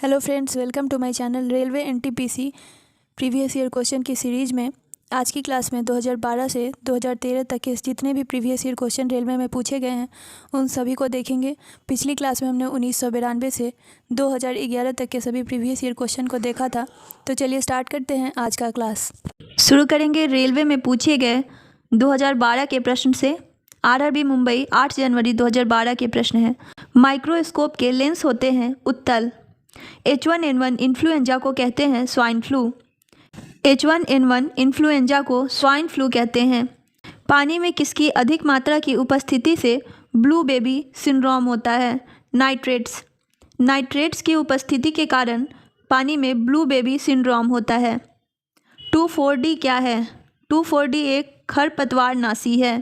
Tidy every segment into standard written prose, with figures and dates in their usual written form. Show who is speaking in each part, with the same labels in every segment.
Speaker 1: Hello friends, welcome to my channel. Railway NTPC previous year question की series में आज की क्लास में 2012 से 2013 तक के जितने भी प्रीवियस ईयर क्वेश्चन रेलवे में पूछे गए हैं उन सभी को देखेंगे। पिछली क्लास में हमने 1992 से 2011 तक के सभी प्रीवियस ईयर क्वेश्चन को देखा था। तो चलिए स्टार्ट करते हैं आज का क्लास। शुरू करेंगे रेलवे में पूछे गए 2012 के प्रश्न से। आरआरबी मुंबई 8 जनवरी 2012 के प्रश्न हैं। माइक्रोस्कोप के लेंस होते हैं उत्तल। H1N1 इन्फ्लुएंजा को कहते हैं स्वाइन फ्लू। H1N1 इन्फ्लुएंजा को स्वाइन फ्लू कहते हैं। पानी में किसकी अधिक मात्रा की उपस्थिति से ब्लू बेबी सिंड्रोम होता है? नाइट्रेट्स की उपस्थिति के कारण पानी में ब्लू बेबी सिंड्रोम होता है। 2,4-D क्या है? 2,4-D एक खरपतवारनाशी है।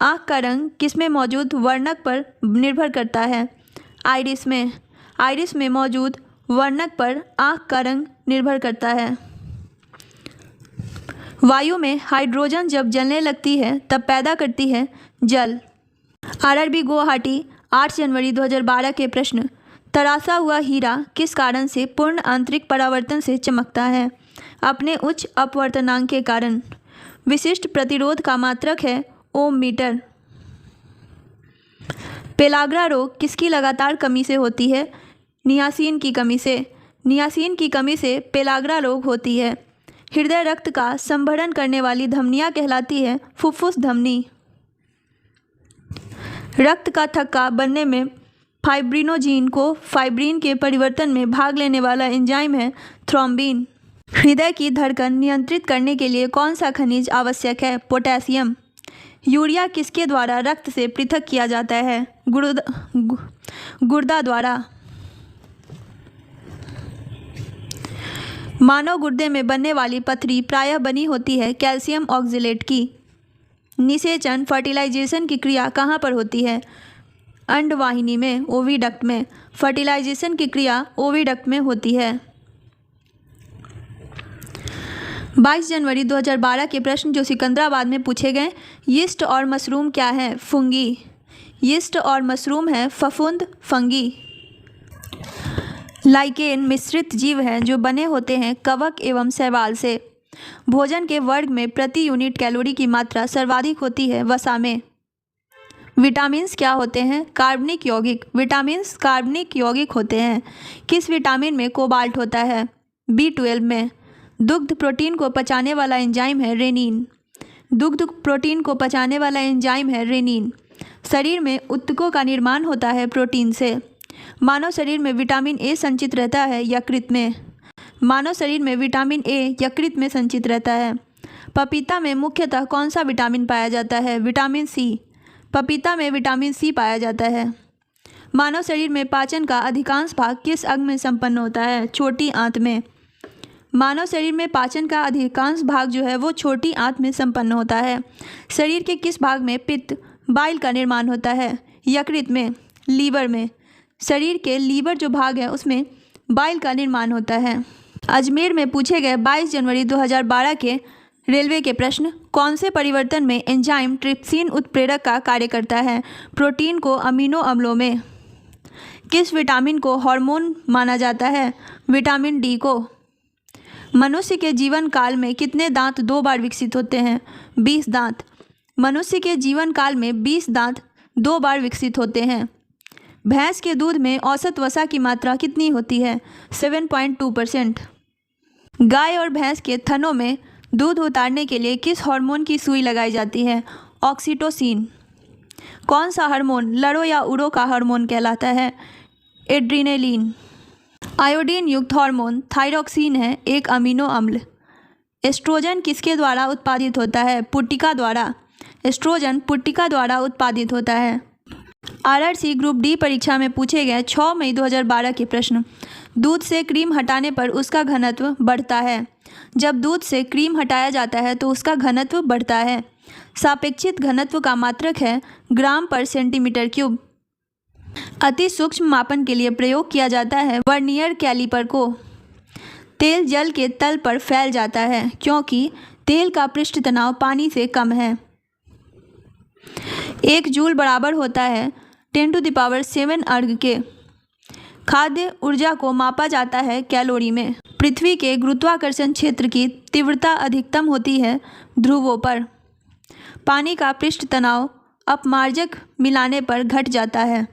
Speaker 1: आँख का रंग किसमें मौजूद वर्णक पर निर्भर करता है? आइरिस में मौजूद वर्णक पर आँख का रंग निर्भर करता है। वायु में हाइड्रोजन जब जलने लगती है तब पैदा करती है जल। आरआरबी गुवाहाटी 8 जनवरी 2012 के प्रश्न। तराशा हुआ हीरा किस कारण से पूर्ण आंतरिक परावर्तन से चमकता है? अपने उच्च अपवर्तनांक के कारण। विशिष्ट प्रतिरोध का मात्रक है ओम मीटर। पेलाग्रा रोग किसकी लगातार कमी से होती है? नियासिन की कमी से पेलाग्रा रोग होती है। हृदय रक्त का संभरण करने वाली धमनियाँ कहलाती है फुफ्फुस धमनी। रक्त का थक्का बनने में फाइब्रिनोजीन को फाइब्रिन के परिवर्तन में भाग लेने वाला एंजाइम है थ्रोम्बिन। हृदय की धड़कन नियंत्रित करने के लिए कौन सा खनिज आवश्यक है? पोटेशियम। यूरिया किसके द्वारा रक्त से पृथक किया जाता है? गुर्दा द्वारा। मानव गुर्दे में बनने वाली पथरी प्रायः बनी होती है कैल्शियम ऑक्जेलेट की। निषेचन फर्टिलाइजेशन की क्रिया कहाँ पर होती है? अंडवाहिनी में, ओविडक्ट में। फर्टिलाइजेशन की क्रिया ओविडक्ट में होती है। 22 जनवरी 2012 के प्रश्न जो सिकंदराबाद में पूछे गए। यीस्ट और मशरूम क्या है? फंगी। यीस्ट और मशरूम है फफूंद फंगी। लाइकेन मिश्रित जीव हैं जो बने होते हैं कवक एवं शैवाल से। भोजन के वर्ग में प्रति यूनिट कैलोरी की मात्रा सर्वाधिक होती है वसा में। विटामिन्स क्या होते हैं? कार्बनिक यौगिक। विटामिन्स कार्बनिक यौगिक होते हैं। किस विटामिन में कोबाल्ट होता है? B12 में। दुग्ध प्रोटीन को पचाने वाला एंजाइम है रेनिन। शरीर में ऊतकों का निर्माण होता है प्रोटीन से। मानव शरीर में विटामिन ए संचित रहता है यकृत में संचित रहता है। पपीता में मुख्यतः कौन सा विटामिन पाया जाता है? Vitamin C. पपीता में विटामिन सी पाया जाता है। मानव शरीर में पाचन का अधिकांश भाग किस अंग में संपन्न होता है? छोटी आंत में। मानव शरीर में पाचन का अधिकांश भाग जो है वो छोटी आंत में संपन्न होता है। शरीर के किस भाग में पित्त बाइल का निर्माण होता है? यकृत में, लीवर में। शरीर के लीवर जो भाग है उसमें बाइल का निर्माण होता है। अजमेर में पूछे गए 22 जनवरी 2012 के रेलवे के प्रश्न। कौन से परिवर्तन में एंजाइम ट्रिप्सिन उत्प्रेरक का कार्य करता है? प्रोटीन को अमीनो अम्लों में। किस विटामिन को हार्मोन माना जाता है? विटामिन डी को। मनुष्य के जीवन काल में कितने दांत 2 बार विकसित होते हैं? 20 दांत। मनुष्य के जीवन काल में 20 दांत 2 बार विकसित होते हैं। भैंस के दूध में औसत वसा की मात्रा कितनी होती है? 7.2%। गाय और भैंस के थनों में दूध उतारने के लिए किस हार्मोन की सुई लगाई जाती है? ऑक्सीटोसिन। कौन सा हार्मोन लड़ो या उड़ो का हार्मोन कहलाता है? एड्रीनेलिन। आयोडीन युक्त हार्मोन थायरॉक्सिन है एक अमीनो अम्ल। एस्ट्रोजन किसके द्वारा उत्पादित होता है? पुट्टिका द्वारा। एस्ट्रोजन पुट्टिका द्वारा उत्पादित होता है। आरआरसी ग्रुप डी परीक्षा में पूछे गए 6 मई 2012 के प्रश्न। दूध से क्रीम हटाने पर उसका घनत्व बढ़ता है। जब दूध से क्रीम हटाया जाता है तो उसका घनत्व बढ़ता है। सापेक्षित घनत्व का मात्रक है ग्राम पर सेंटीमीटर क्यूब। अति सूक्ष्म मापन के लिए प्रयोग किया जाता है वर्नियर कैलिपर को। तेल जल के तल पर फैल जाता है क्योंकि तेल का पृष्ठ तनाव पानी से कम है। 1 जूल बराबर होता है 10⁷ अर्ग के। खाद्य ऊर्जा को मापा जाता है कैलोरी में। पृथ्वी के गुरुत्वाकर्षण क्षेत्र की तीव्रता अधिकतम होती है ध्रुवों पर। पानी का पृष्ठ तनाव अपमार्जक मिलाने पर घट जाता है।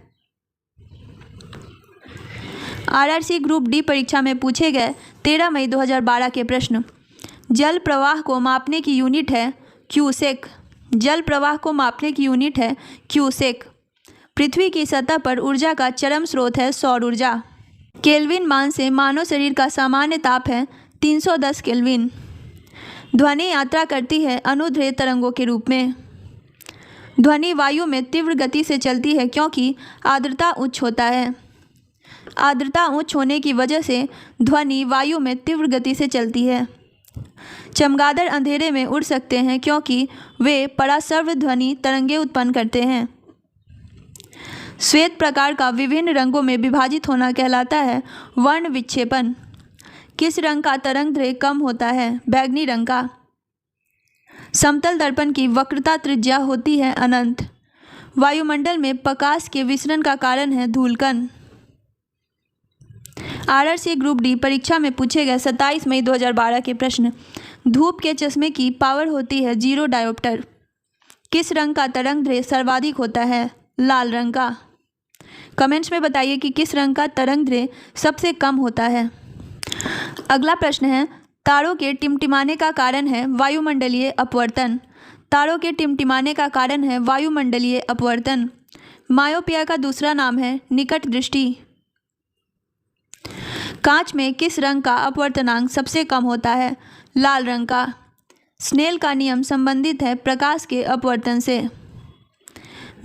Speaker 1: आरआरसी ग्रुप डी परीक्षा में पूछे गए 13 मई 2012 के प्रश्न। जल प्रवाह को मापने की यूनिट है क्यूसेक। जल प्रवाह को मापने की यूनिट है क्यूसेक। पृथ्वी की सतह पर ऊर्जा का चरम स्रोत है सौर ऊर्जा। केल्विन मान से मानव शरीर का सामान्य ताप है 310 केल्विन। ध्वनि यात्रा करती है अनुदैर्घ्य तरंगों के रूप में। ध्वनि वायु में तीव्र गति से चलती है क्योंकि आर्द्रता उच्च होता है। आर्द्रता उच्च होने की वजह से ध्वनि वायु में तीव्र गति से चलती है। चमगादड़ अंधेरे में उड़ सकते हैं क्योंकि वे पराश्रव्य ध्वनि तरंगें उत्पन्न करते हैं। श्वेत प्रकार का विभिन्न रंगों में विभाजित होना कहलाता है वर्ण विक्षेपण। किस रंग का तरंगदैर्घ्य कम होता है? बैंगनी रंग का। समतल दर्पण की वक्रता त्रिज्या होती है अनंत। वायुमंडल में प्रकाश के विसरण का कारण है धूलकण। आरआरसी ग्रुप डी परीक्षा में पूछे गए 27 मई 2012 के प्रश्न। धूप के चश्मे की पावर होती है 0 डायोप्टर। किस रंग का तरंगदैर्घ्य सर्वाधिक होता है? लाल रंग का। कमेंट्स में बताइए कि किस रंग का तरंगदैर्घ्य सबसे कम होता है। अगला प्रश्न है, तारों के टिमटिमाने का कारण है वायुमंडलीय अपवर्तन। तारों के टिमटिमाने का कारण है वायुमंडलीय अपवर्तन। मायोपिया का दूसरा नाम है निकट दृष्टि। कांच में किस रंग का अपवर्तनांक सबसे कम होता है? लाल रंग का। स्नेल का नियम संबंधित है प्रकाश के अपवर्तन से।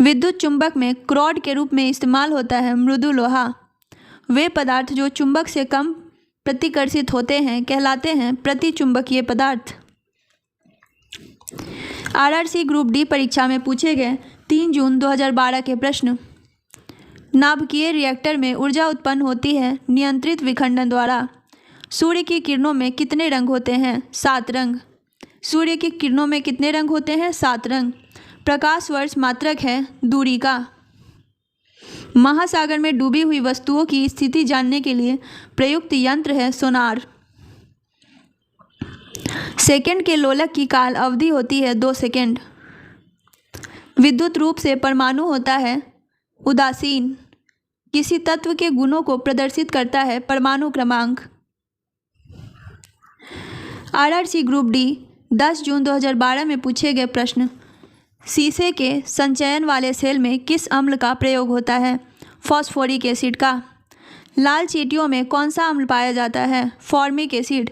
Speaker 1: विद्युत चुंबक में क्रोड के रूप में इस्तेमाल होता है मृदु लोहा। वे पदार्थ जो चुंबक से कम प्रतिकर्षित होते हैं कहलाते हैं प्रतिचुंबकीय पदार्थ। आरआरसी ग्रुप डी परीक्षा में पूछे गए 3 जून 2012 के प्रश्न। नाभिकीय रिएक्टर में ऊर्जा उत्पन्न होती है नियंत्रित विखंडन द्वारा। सूर्य की किरणों में कितने रंग होते हैं? 7 रंग। सूर्य की किरणों में कितने रंग होते हैं? 7 रंग। प्रकाश वर्ष मात्रक है दूरी का। महासागर में डूबी हुई वस्तुओं की स्थिति जानने के लिए प्रयुक्त यंत्र है सोनार। सेकंड के लोलक की काल अवधि होती है 2 सेकंड। विद्युत रूप से परमाणु होता है उदासीन। किसी तत्व के गुणों को प्रदर्शित करता है परमाणु क्रमांक। आरआरसी ग्रुप डी 10 जून 2012 में पूछे गए प्रश्न। शीशे के संचयन वाले सेल में किस अम्ल का प्रयोग होता है? फॉस्फोरिक एसिड का। लाल चींटियों में कौन सा अम्ल पाया जाता है? Formic acid.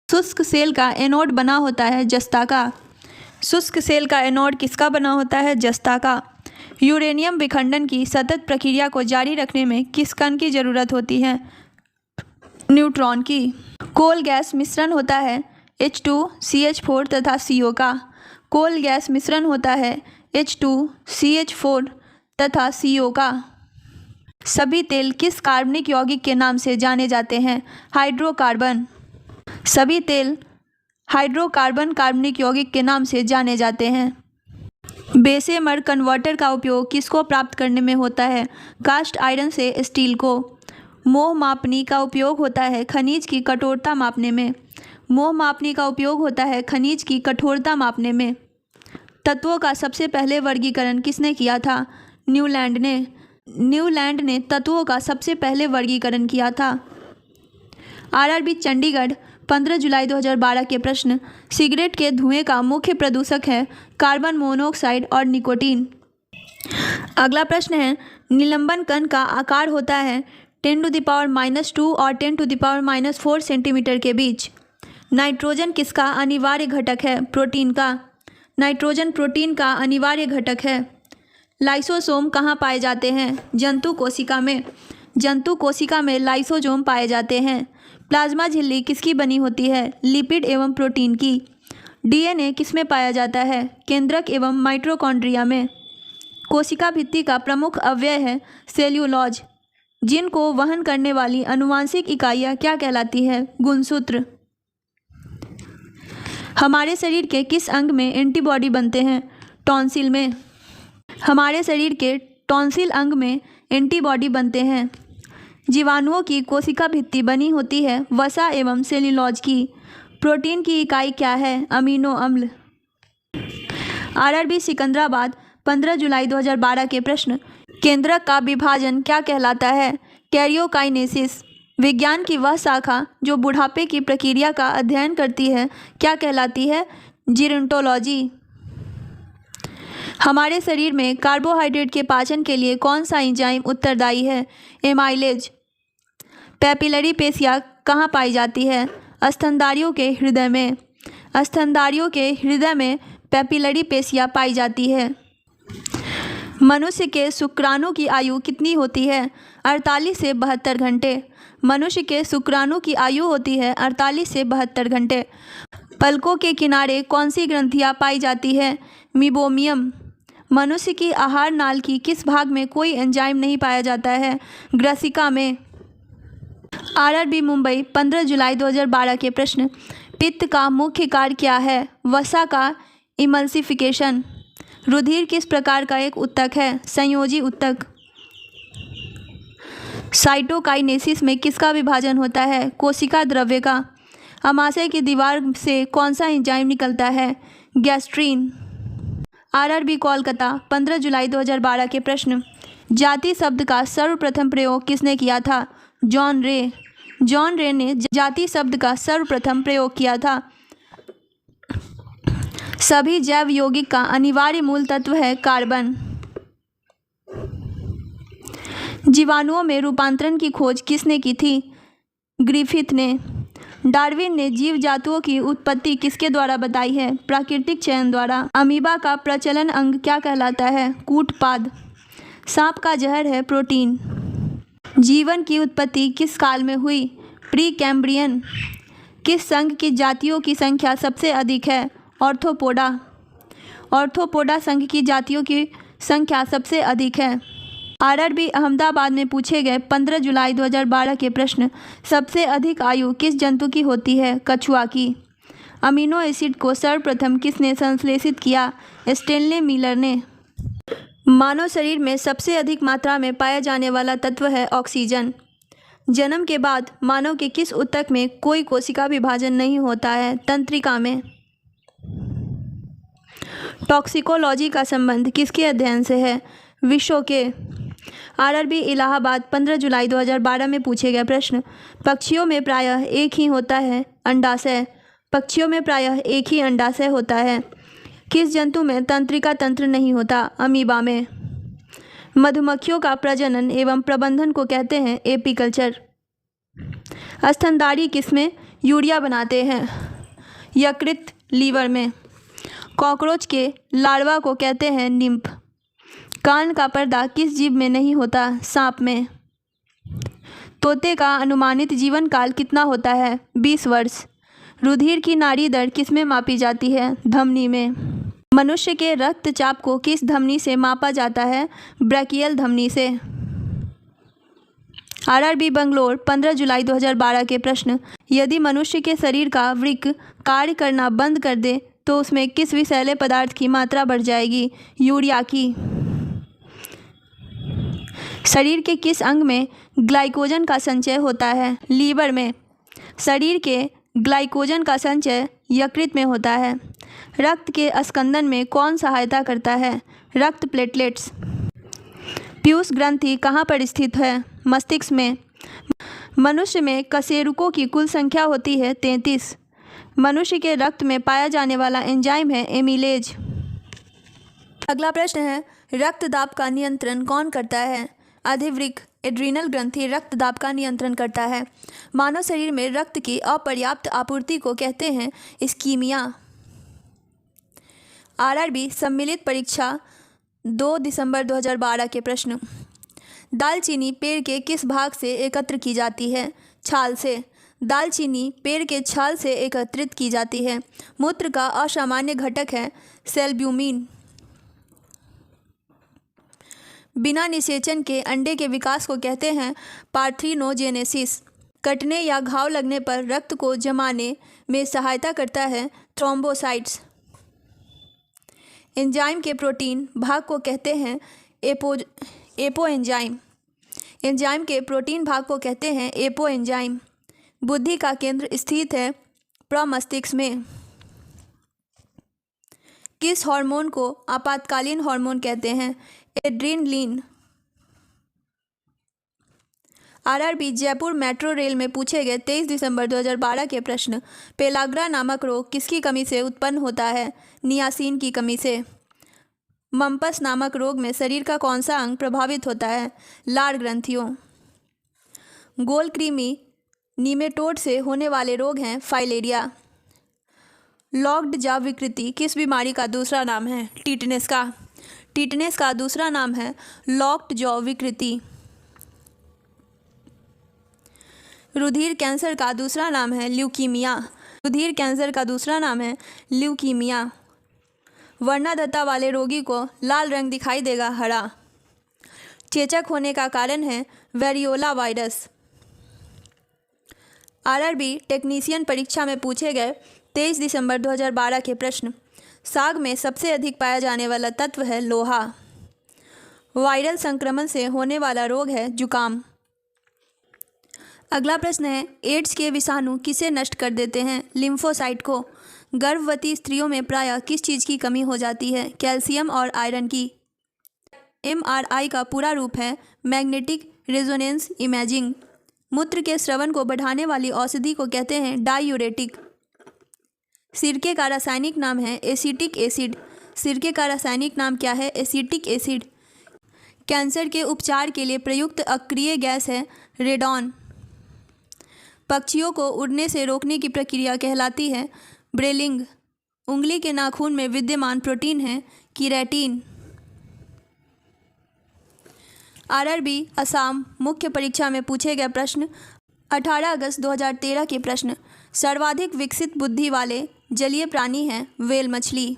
Speaker 1: शुष्क सेल का एनोड बना होता है जस्ता का। शुष्क सेल का एनोड किसका बना होता है? जस्ता का। यूरेनियम विखंडन की सतत प्रक्रिया को जारी रखने में किस कण की जरूरत होती है? न्यूट्रॉन की। कोल गैस मिश्रण होता है H2CH4 तथा CO का। कोल गैस मिश्रण होता है H2CH4 तथा CO का। सभी तेल किस कार्बनिक यौगिक के नाम से जाने जाते हैं? हाइड्रोकार्बन। सभी तेल हाइड्रोकार्बन कार्बनिक यौगिक के नाम से जाने जाते हैं। बेसेमर कन्वर्टर का उपयोग किसको प्राप्त करने में होता है? कास्ट आयरन से स्टील को। मोह मापनी का उपयोग होता है खनिज की कठोरता मापने में। मोह मापनी का उपयोग होता है खनिज की कठोरता मापने में। तत्वों का सबसे पहले वर्गीकरण किसने किया था? न्यूलैंड ने। न्यूलैंड ने तत्वों का सबसे पहले वर्गीकरण किया था। आरआरबी चंडीगढ़ 15 जुलाई 2012 के प्रश्न। सिगरेट के धुएं का मुख्य प्रदूषक है कार्बन मोनोऑक्साइड और निकोटीन। अगला प्रश्न है, निलंबन कण का आकार होता है 10⁻² और 10⁻⁴ सेंटीमीटर के बीच। नाइट्रोजन किसका अनिवार्य घटक है? प्रोटीन का। नाइट्रोजन प्रोटीन का अनिवार्य घटक है। लाइसोसोम कहाँ पाए जाते हैं? जंतु कोशिका में। जंतु कोशिका में लाइसोसोम पाए जाते हैं। प्लाज्मा झिल्ली किसकी बनी होती है? लिपिड एवं प्रोटीन की। डीएनए किसमें पाया जाता है? केंद्रक एवं माइटोकॉन्ड्रिया में। कोशिका भित्ति का प्रमुख अवयव है सेल्यूलोज, जिनको वहन करने वाली आनुवांशिक इकाइयाँ क्या कहलाती है? गुणसूत्र। हमारे शरीर के किस अंग में एंटीबॉडी बनते हैं? टॉन्सिल में। हमारे शरीर के टॉन्सिल अंग में एंटीबॉडी बनते हैं। जीवाणुओं की कोशिका भित्ति बनी होती है वसा एवं सेल्यूलोज की। प्रोटीन की इकाई क्या है? अमीनो अम्ल। आरआरबी सिकंदराबाद 15 जुलाई 2012 के प्रश्न। केंद्रक का विभाजन क्या कहलाता है? कैरियोकाइनेसिस। विज्ञान की वह शाखा जो बुढ़ापे की प्रक्रिया का अध्ययन करती है क्या कहलाती है? जीरोंटोलॉजी। हमारे शरीर में कार्बोहाइड्रेट के पाचन के लिए कौन सा एंजाइम उत्तरदायी है? एमाइलेज। पैपिलरी पेशियाँ कहाँ पाई जाती है? स्तनधारियों के हृदय में। स्तनधारियों के हृदय में पैपिलरी पेशियाँ पाई जाती है। मनुष्य के शुक्राणु की आयु कितनी होती है? 48 से 72 घंटे। मनुष्य के शुक्राणु की आयु होती है 48 से 72 घंटे। पलकों के किनारे कौन सी ग्रंथियाँ पाई जाती है? मीबोमियम। मनुष्य की आहार नाल की किस भाग में कोई एंजाइम नहीं पाया जाता है? ग्रसिका में। आरआरबी मुंबई 15 जुलाई 2012 के प्रश्न। पित्त का मुख्य कार्य क्या है? वसा का इमल्सिफिकेशन। रुधिर किस प्रकार का एक ऊतक है? संयोजी ऊतक। साइटोकाइनेसिस में किसका विभाजन होता है? कोशिका द्रव्य का। अमाशय की दीवार से कौन सा एंजाइम निकलता है? गैस्ट्रीन। आरआरबी कोलकाता 15 जुलाई 2012 के प्रश्न। जाति शब्द का सर्वप्रथम प्रयोग किसने किया था? जॉन रे। जॉन रे ने जाति शब्द का सर्वप्रथम प्रयोग किया था। सभी जैव यौगिक का अनिवार्य मूल तत्व है कार्बन। जीवाणुओं में रूपांतरण की खोज किसने की थी? ग्रिफिथ ने। डार्विन ने जीव जातुओं की उत्पत्ति किसके द्वारा बताई है? प्राकृतिक चयन द्वारा। अमीबा का प्रचलन अंग क्या कहलाता है? कूटपाद। सांप का जहर है प्रोटीन। जीवन की उत्पत्ति किस काल में हुई? Pre Cambrian. किस संघ की जातियों की संख्या सबसे अधिक है? ऑर्थोपोडा। ऑर्थोपोडा संघ की जातियों की संख्या सबसे अधिक है। आरआरबी अहमदाबाद में पूछे गए 15 जुलाई 2012 के प्रश्न। सबसे अधिक आयु किस जंतु की होती है? कछुआ की। अमीनो एसिड को सर्वप्रथम किसने संश्लेषित किया? स्टेनले मिलर ने। मानव शरीर में सबसे अधिक मात्रा में पाया जाने वाला तत्व है ऑक्सीजन। जन्म के बाद मानव के किस ऊतक में कोई कोशिका विभाजन नहीं होता है? तंत्रिका में। टॉक्सिकोलॉजी का संबंध किसके अध्ययन से है? विषों के। आरआरबी इलाहाबाद 15 जुलाई 2012 में पूछे गए प्रश्न। पक्षियों में प्रायः एक ही होता है अंडाशय। पक्षियों में प्रायः एक ही अंडाशय होता है। किस जंतु में तंत्रिका तंत्र नहीं होता? अमीबा में। मधुमक्खियों का प्रजनन एवं प्रबंधन को कहते हैं एपीकल्चर। स्तनधारी किसमें यूरिया बनाते हैं? यकृत लीवर में। कॉकरोच के लार्वा को कहते हैं निम्फ। कान का पर्दा किस जीव में नहीं होता? सांप में। तोते का अनुमानित जीवन काल कितना होता है? 20 वर्ष। रुधिर की नाड़ी दर किसमें मापी जाती है? धमनी में। मनुष्य के रक्तचाप को किस धमनी से मापा जाता है? ब्रैकियल धमनी से। आरआरबी बंगलोर 15 जुलाई 2012 के प्रश्न। यदि मनुष्य के शरीर का वृक्क कार्य करना बंद कर दे तो उसमें किस विषैले पदार्थ की मात्रा बढ़ जाएगी? यूरिया की। शरीर के किस अंग में ग्लाइकोजन का संचय होता है? लीवर में। शरीर के ग्लाइकोजन का संचय यकृत में होता है। रक्त के स्कंदन में कौन सहायता करता है? रक्त प्लेटलेट्स। पीयूष ग्रंथि कहाँ पर स्थित है? मस्तिष्क में। मनुष्य में कशेरुकों की कुल संख्या होती है 33। मनुष्य के रक्त में पाया जाने वाला एंजाइम है एमिलेज। अगला प्रश्न है, रक्तदाब का नियंत्रण कौन करता है? अधिवृक्क एड्रीनल ग्रंथि रक्तदाब का नियंत्रण करता है। मानव शरीर में रक्त की अपर्याप्त आपूर्ति को कहते हैं इस्कीमिया। आरआरबी सम्मिलित परीक्षा 2 दिसंबर 2012 के प्रश्न। दालचीनी पेड़ के किस भाग से एकत्र की जाती है? छाल से। दालचीनी पेड़ के छाल से एकत्रित की जाती है। मूत्र का असामान्य घटक है सेल्ब्यूमिन। बिना निषेचन के अंडे के विकास को कहते हैं पार्थेनोजेनेसिस। कटने या घाव लगने पर रक्त को जमाने में सहायता करता है थ्रोम्बोसाइट्स। एंजाइम के प्रोटीन भाग को कहते हैं एपो एंजाइम। एंजाइम के प्रोटीन भाग को कहते हैं एपो एंजाइम। बुद्धि का केंद्र स्थित है प्रमस्तिष्क में। किस हार्मोन को आपातकालीन हार्मोन कहते हैं? Adrenaline. RRB Jaipur metro rail में पूछे गए 23 दिसंबर 2012 के प्रश्न। पेलाग्रा नामक रोग किसकी कमी से उत्पन्न होता है? नियासिन की कमी से। मम्पस नामक रोग में शरीर का कौन सा अंग प्रभावित होता है? लार ग्रंथियों। गोल कृमि नीमेटोड से होने वाले रोग हैं फाइलेरिया। लॉक्ड जॉ विकृति किस बीमारी का दूसरा नाम है? टिटनेस का। टिटनेस का दूसरा नाम है लॉक्ड जॉ विकृति। रुधिर कैंसर का दूसरा नाम है ल्यूकीमिया। रुधिर कैंसर का दूसरा नाम है ल्यूकीमिया। वर्णाधता वाले रोगी को लाल रंग दिखाई देगा, हरा। चेचक होने का कारण है वेरियोला वायरस। आरआरबी टेक्नीशियन परीक्षा में पूछे गए 23 दिसंबर 2012 के प्रश्न। साग में सबसे अधिक पाया जाने वाला तत्व है लोहा। वायरल संक्रमण से होने वाला रोग है जुकाम। अगला प्रश्न है, एड्स के विषाणु किसे नष्ट कर देते हैं? लिम्फोसाइट को। गर्भवती स्त्रियों में प्रायः किस चीज़ की कमी हो जाती है? कैल्शियम और आयरन की। एमआरआई का पूरा रूप है मैग्नेटिक रेजोनेंस इमेजिंग। मूत्र के स्रवण को बढ़ाने वाली औषधि को कहते हैं डायूरेटिक। सिरके का रासायनिक नाम है एसिटिक एसिड। सिरके का रासायनिक नाम क्या है? Acetic acid. कैंसर के उपचार के लिए प्रयुक्त अक्रिय गैस है रेडॉन। पक्षियों को उड़ने से रोकने की प्रक्रिया कहलाती है ब्रेलिंग। उंगली के नाखून में विद्यमान प्रोटीन है कीरेटिन। आरआरबी असम मुख्य परीक्षा में पूछे गए प्रश्न। 18 अगस्त 2013 के प्रश्न। सर्वाधिक विकसित बुद्धि वाले जलीय प्राणी हैं व्हेल मछली।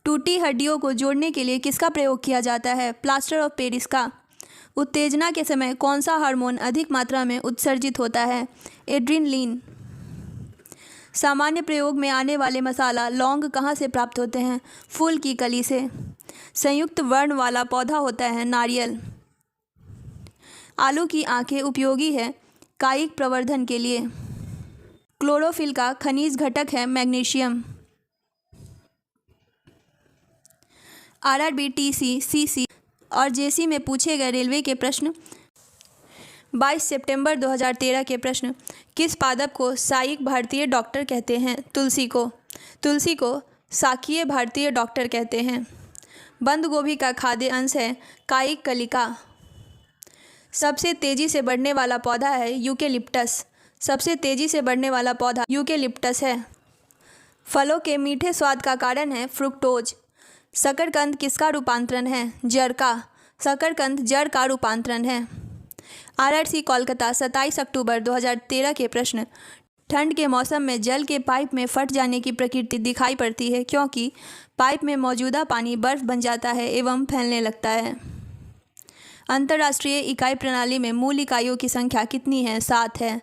Speaker 1: टूटी हड्डियों को जोड़ने के लिए किसका प्रयोग किया जाता है? प्लास्टर ऑफ पेरिस का। उत्तेजना के समय कौन सा हार्मोन अधिक मात्रा में उत्सर्जित होता है? एड्रेनलिन। सामान्य प्रयोग में आने वाले मसाला लौंग कहाँ से प्राप्त होते हैं? फूल की कली से। संयुक्त वर्ण वाला पौधा होता है नारियल। आलू की आंखें उपयोगी है कायिक प्रवर्धन के लिए। क्लोरोफिल का खनिज घटक है मैग्नीशियम। आरआरबी टीसी, सीसी और जेसी में पूछे गए रेलवे के प्रश्न। 22 सितंबर 2013 के प्रश्न। किस पादप को साईक भारतीय डॉक्टर कहते हैं? तुलसी को। तुलसी को साकीय भारतीय डॉक्टर कहते हैं। बंद गोभी का खाद्य अंश है कायिक कलिका। सबसे तेज़ी से बढ़ने वाला पौधा है यूकेलिप्टस। सबसे तेज़ी से बढ़ने वाला पौधा यूकेलिप्टस है। फलों के मीठे स्वाद का कारण है फ्रुक्टोज। शकरकंद किसका रूपांतरण है? जड़ का। शकरकंद जड़ का रूपांतरण है। आरआरसी कोलकाता 27 अक्टूबर 2013 के प्रश्न। ठंड के मौसम में जल के पाइप में फट जाने की प्रकृति दिखाई पड़ती है क्योंकि पाइप में मौजूदा पानी बर्फ बन जाता है एवं फैलने लगता है। अंतर्राष्ट्रीय इकाई प्रणाली में मूल इकाइयों की संख्या कितनी है? 7 है।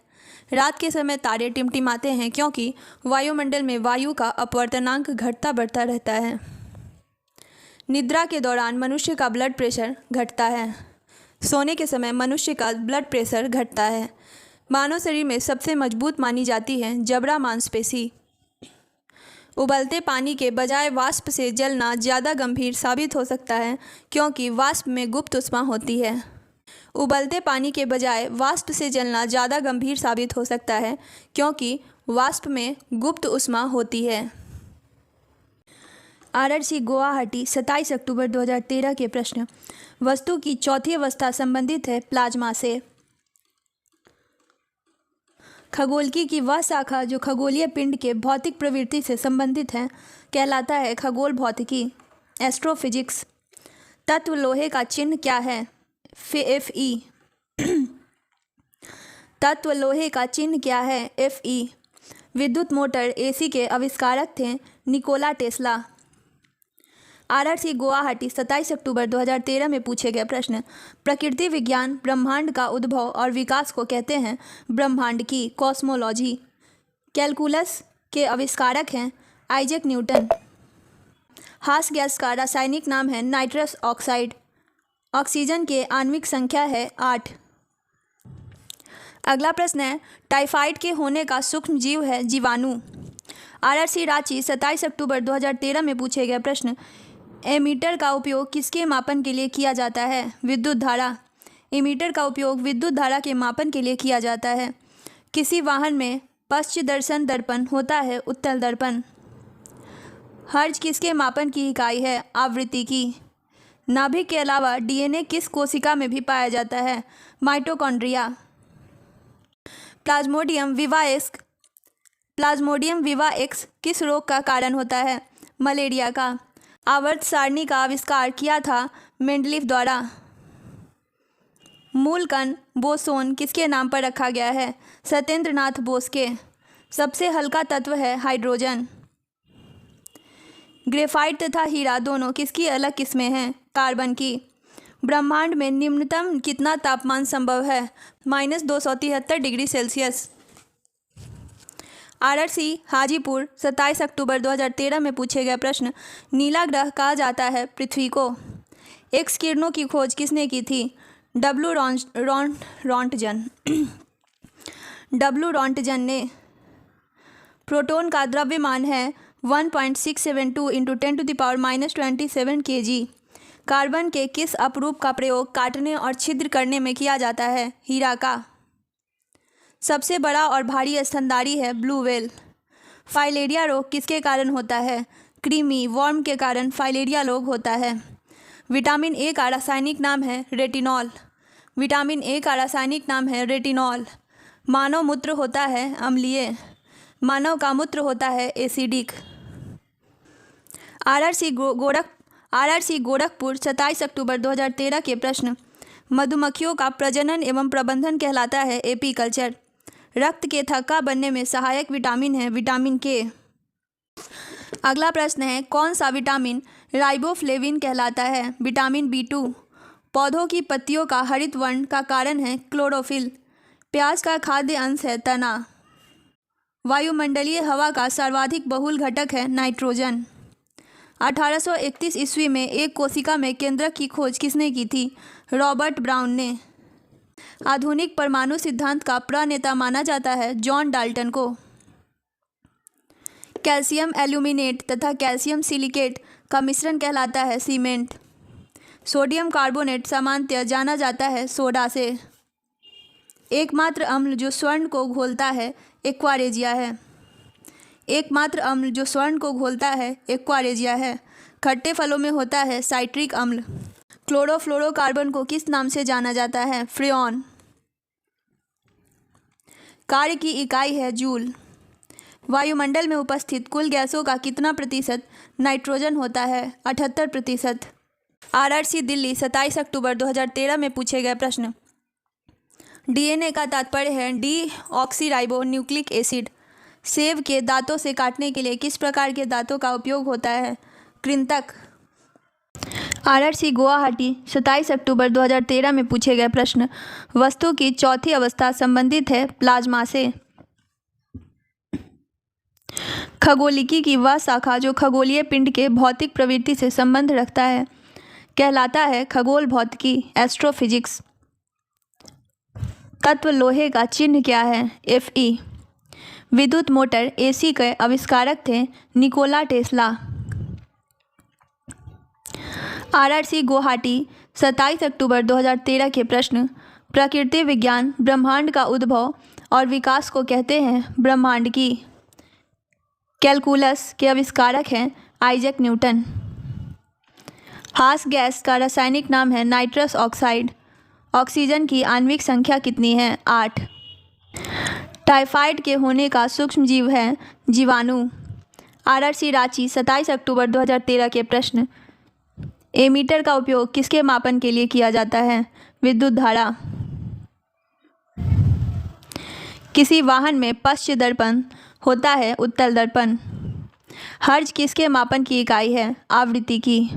Speaker 1: रात के समय तारे टिमटिमाते हैं क्योंकि वायुमंडल में वायु का अपवर्तनांक घटता बढ़ता रहता है। निद्रा के दौरान मनुष्य का ब्लड प्रेशर घटता है। सोने के समय मनुष्य का ब्लड प्रेशर घटता है। मानव शरीर में सबसे मजबूत मानी जाती है जबड़ा मांसपेशी। उबलते पानी के बजाय वाष्प से जलना ज़्यादा गंभीर साबित हो सकता है क्योंकि वाष्प में गुप्त ऊष्मा होती है। उबलते पानी के बजाय वाष्प से जलना ज़्यादा गंभीर साबित हो सकता है क्योंकि वाष्प में गुप्त ऊष्मा होती है। आरआरसी गुवाहाटी 27 अक्टूबर 2013 के प्रश्न। वस्तु की चौथी अवस्था संबंधित है प्लाज्मा से। खगोलकी की वह शाखा जो खगोलीय पिंड के भौतिक प्रवृत्ति से संबंधित है कहलाता है खगोल भौतिकी, एस्ट्रोफिजिक्स। तत्व लोहे का चिन्ह क्या है? Fe। तत्व लोहे का चिन्ह क्या है? Fe। विद्युत मोटर एसी के आविष्कारक थे निकोला टेस्ला। आरआरसी गुवाहाटी 27 अक्टूबर 2013 में पूछे गए प्रश्न। प्रकृति विज्ञान ब्रह्मांड का उद्भव और विकास को कहते हैं ब्रह्मांड की कॉस्मोलॉजी। कैलकुलस के आविष्कारक हैं आइजैक न्यूटन। हास गैस का रासायनिक नाम है नाइट्रस ऑक्साइड। ऑक्सीजन के आणविक संख्या है 8। अगला प्रश्न है, टाइफाइड के होने का सूक्ष्म जीव है जीवाणु। आरआरसी रांची 27 अक्टूबर 2013 में पूछे गए प्रश्न। एमीटर का उपयोग किसके मापन के लिए किया जाता है? विद्युत धारा। एमीटर का उपयोग विद्युत धारा के मापन के लिए किया जाता है। किसी वाहन में पश्च दर्शन दर्पण होता है उत्तल दर्पण। हर्ज किसके मापन की इकाई है? आवृत्ति की। नाभिक के अलावा डीएनए किस कोशिका में भी पाया जाता है? माइटोकॉन्ड्रिया। प्लाज्मोडियम विवाएक्स किस रोग का कारण होता है? मलेरिया का। आवर्त सारणी का आविष्कार किया था मेंडलीफ द्वारा। मूल कण बोसोन किसके नाम पर रखा गया है? सत्येंद्रनाथ बोस के। सबसे हल्का तत्व है हाइड्रोजन। ग्रेफाइट तथा हीरा दोनों किसकी अलग किस्में हैं? कार्बन की। ब्रह्मांड में निम्नतम कितना तापमान संभव है? -273 डिग्री सेल्सियस। आरआरसी हाजीपुर 27 अक्टूबर 2013 में पूछे गए प्रश्न। नीला ग्रह कहा जाता है पृथ्वी को। एक्स किरणों की खोज किसने की थी? डब्ल्यू रॉन्टजन ने। प्रोटॉन का द्रव्यमान है 1.672 × 10⁻⁻27 kg। कार्बन के किस अपरूप का प्रयोग काटने और छिद्र करने में किया जाता है? हीरा का। सबसे बड़ा और भारी स्तनधारी है ब्लू व्हेल। फाइलेरिया रोग किसके कारण होता है? कृमि वर्म के कारण फाइलेरिया रोग होता है। विटामिन ए का रासायनिक नाम है रेटिनॉल। मानव मूत्र होता है अम्लीय। मानव का मूत्र होता है एसिडिक। आरआरसी गोरखपुर 27 अक्टूबर 2013 के प्रश्न। मधुमक्खियों का प्रजनन एवं प्रबंधन कहलाता है एपीकल्चर। रक्त के थक्का बनने में सहायक विटामिन है विटामिन के। अगला प्रश्न है, कौन सा विटामिन राइबोफ्लेविन कहलाता है? Vitamin B2। पौधों की पत्तियों का हरित वर्ण का कारण है क्लोरोफिल। प्याज का खाद्य अंश है तना। वायुमंडलीय हवा का सर्वाधिक बहुल घटक है नाइट्रोजन। 1831 ईस्वी में एक कोशिका में केंद्रक की खोज किसने की थी? रॉबर्ट ब्राउन ने। आधुनिक परमाणु सिद्धांत का प्रणेता माना जाता है जॉन डाल्टन को। कैल्शियम एल्यूमिनेट तथा कैल्शियम सिलिकेट का मिश्रण कहलाता है सीमेंट। सोडियम कार्बोनेट सामान्यतः जाना जाता है सोडा से। एकमात्र अम्ल जो स्वर्ण को घोलता है एक्वारेजिया है। खट्टे फलों में होता है साइट्रिक अम्ल। क्लोरोफ्लोरोकार्बन को किस नाम से जाना जाता है? फ्रेऑन। कार्य की इकाई है जूल। वायुमंडल में उपस्थित कुल गैसों का कितना प्रतिशत नाइट्रोजन होता है? 78%। आरआरसी दिल्ली 27 अक्टूबर 2013 में पूछे गए प्रश्न। डीएनए का तात्पर्य है डीऑक्सीराइबो न्यूक्लिक एसिड। सेब के दांतों से काटने के लिए किस प्रकार के दांतों का उपयोग होता है? कृंतक। आरआरसी गुवाहाटी 27 अक्टूबर 2013 में पूछे गए प्रश्न। वस्तु की चौथी अवस्था संबंधित है प्लाज्मा से। खगोलिकी की वह शाखा जो खगोलीय पिंड के भौतिक प्रवृत्ति से संबंध रखता है कहलाता है खगोल भौतिकी एस्ट्रोफिजिक्स। तत्व लोहे का चिन्ह क्या है? Fe। विद्युत मोटर AC के आविष्कारक थे निकोला टेस्ला। आरआरसी गुवाहाटी 27 अक्टूबर 2013 के प्रश्न। प्रकृति विज्ञान ब्रह्मांड का उद्भव और विकास को कहते हैं ब्रह्मांड की। कैलकुलस के आविष्कारक हैं आइजैक न्यूटन। हास गैस का रासायनिक नाम है नाइट्रस ऑक्साइड। ऑक्सीजन की आणविक संख्या कितनी है? 8। टाइफाइड के होने का सूक्ष्म जीव है जीवाणु। आरआरसी रांची 27 अक्टूबर 2013 के प्रश्न। एमीटर का उपयोग किसके मापन के लिए किया जाता है? विद्युत धारा। किसी वाहन में पश्च दर्पण होता है उत्तल दर्पण। हर्ज किसके मापन की इकाई है? आवृत्ति की।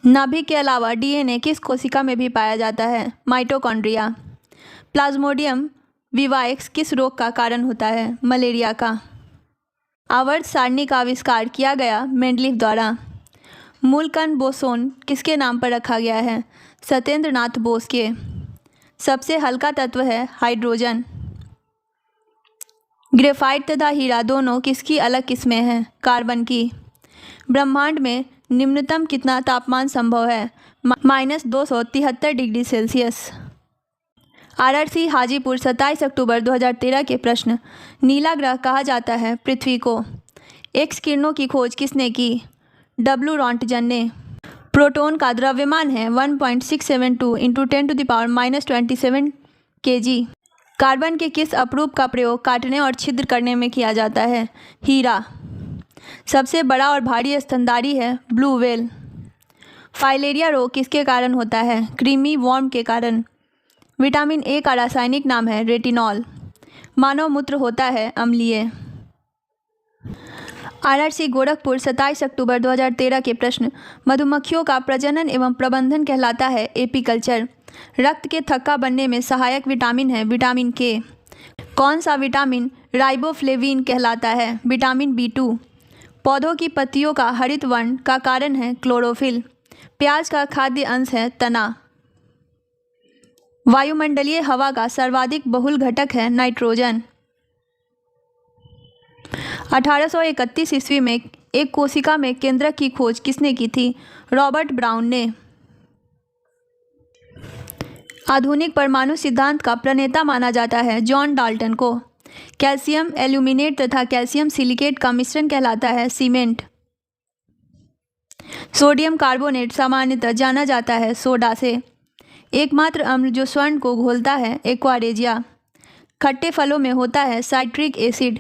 Speaker 1: नाभिक के अलावा डीएनए किस कोशिका में भी पाया जाता है? माइटोकॉन्ड्रिया। प्लाज्मोडियम विवाएक्स किस रोग का कारण होता है? मलेरिया का। आवर्त सारणी का आविष्कार किया गया मेंडलीफ द्वारा। मूलकण बोसोन किसके नाम पर रखा गया है? सत्येंद्र नाथ बोस के। सबसे हल्का तत्व है हाइड्रोजन। ग्रेफाइट तथा हीरा दोनों किसकी अलग किस्में हैं? कार्बन की। ब्रह्मांड में निम्नतम कितना तापमान संभव है? -273 डिग्री सेल्सियस। आरआरसी हाजीपुर 27 अक्टूबर 2013 के प्रश्न। नीला ग्रह कहा जाता है पृथ्वी को। एक्स किरणों की खोज किसने की? डब्ल्यू रॉन्टजन ने। प्रोटॉन का द्रव्यमान है 1.672 × 10⁻⁻27 kg। कार्बन के किस अपरूप का प्रयोग काटने और छिद्र करने में किया जाता है? हीरा। सबसे बड़ा और भारी स्तनधारी है ब्लू व्हेल। फाइलेरिया रोग किसके कारण होता है? क्रीमी वॉर्म के कारण। विटामिन ए का रासायनिक नाम है रेटिनॉल। मानव मूत्र होता है अम्लीय। आरआरसी गोरखपुर 27 अक्टूबर 2013 के प्रश्न। मधुमक्खियों का प्रजनन एवं प्रबंधन कहलाता है एपीकल्चर। रक्त के थक्का बनने में सहायक विटामिन है विटामिन के। कौन सा विटामिन राइबोफ्लेविन कहलाता है? Vitamin B2। पौधों की पत्तियों का हरित वर्ण का कारण है क्लोरोफिल। प्याज का खाद्य अंश है तना। वायुमंडलीय हवा का सर्वाधिक बहुल घटक है नाइट्रोजन। 1831 ईस्वी में एक कोशिका में केंद्रक की खोज किसने की थी? रॉबर्ट ब्राउन ने। आधुनिक परमाणु सिद्धांत का प्रणेता माना जाता है जॉन डाल्टन को। कैल्शियम एल्यूमिनेट तथा कैल्शियम सिलिकेट का मिश्रण कहलाता है सीमेंट। सोडियम कार्बोनेट सामान्यतः जाना जाता है सोडा से। एकमात्र अम्ल जो स्वर्ण को घोलता है एक्वारेजिया। खट्टे फलों में होता है साइट्रिक एसिड।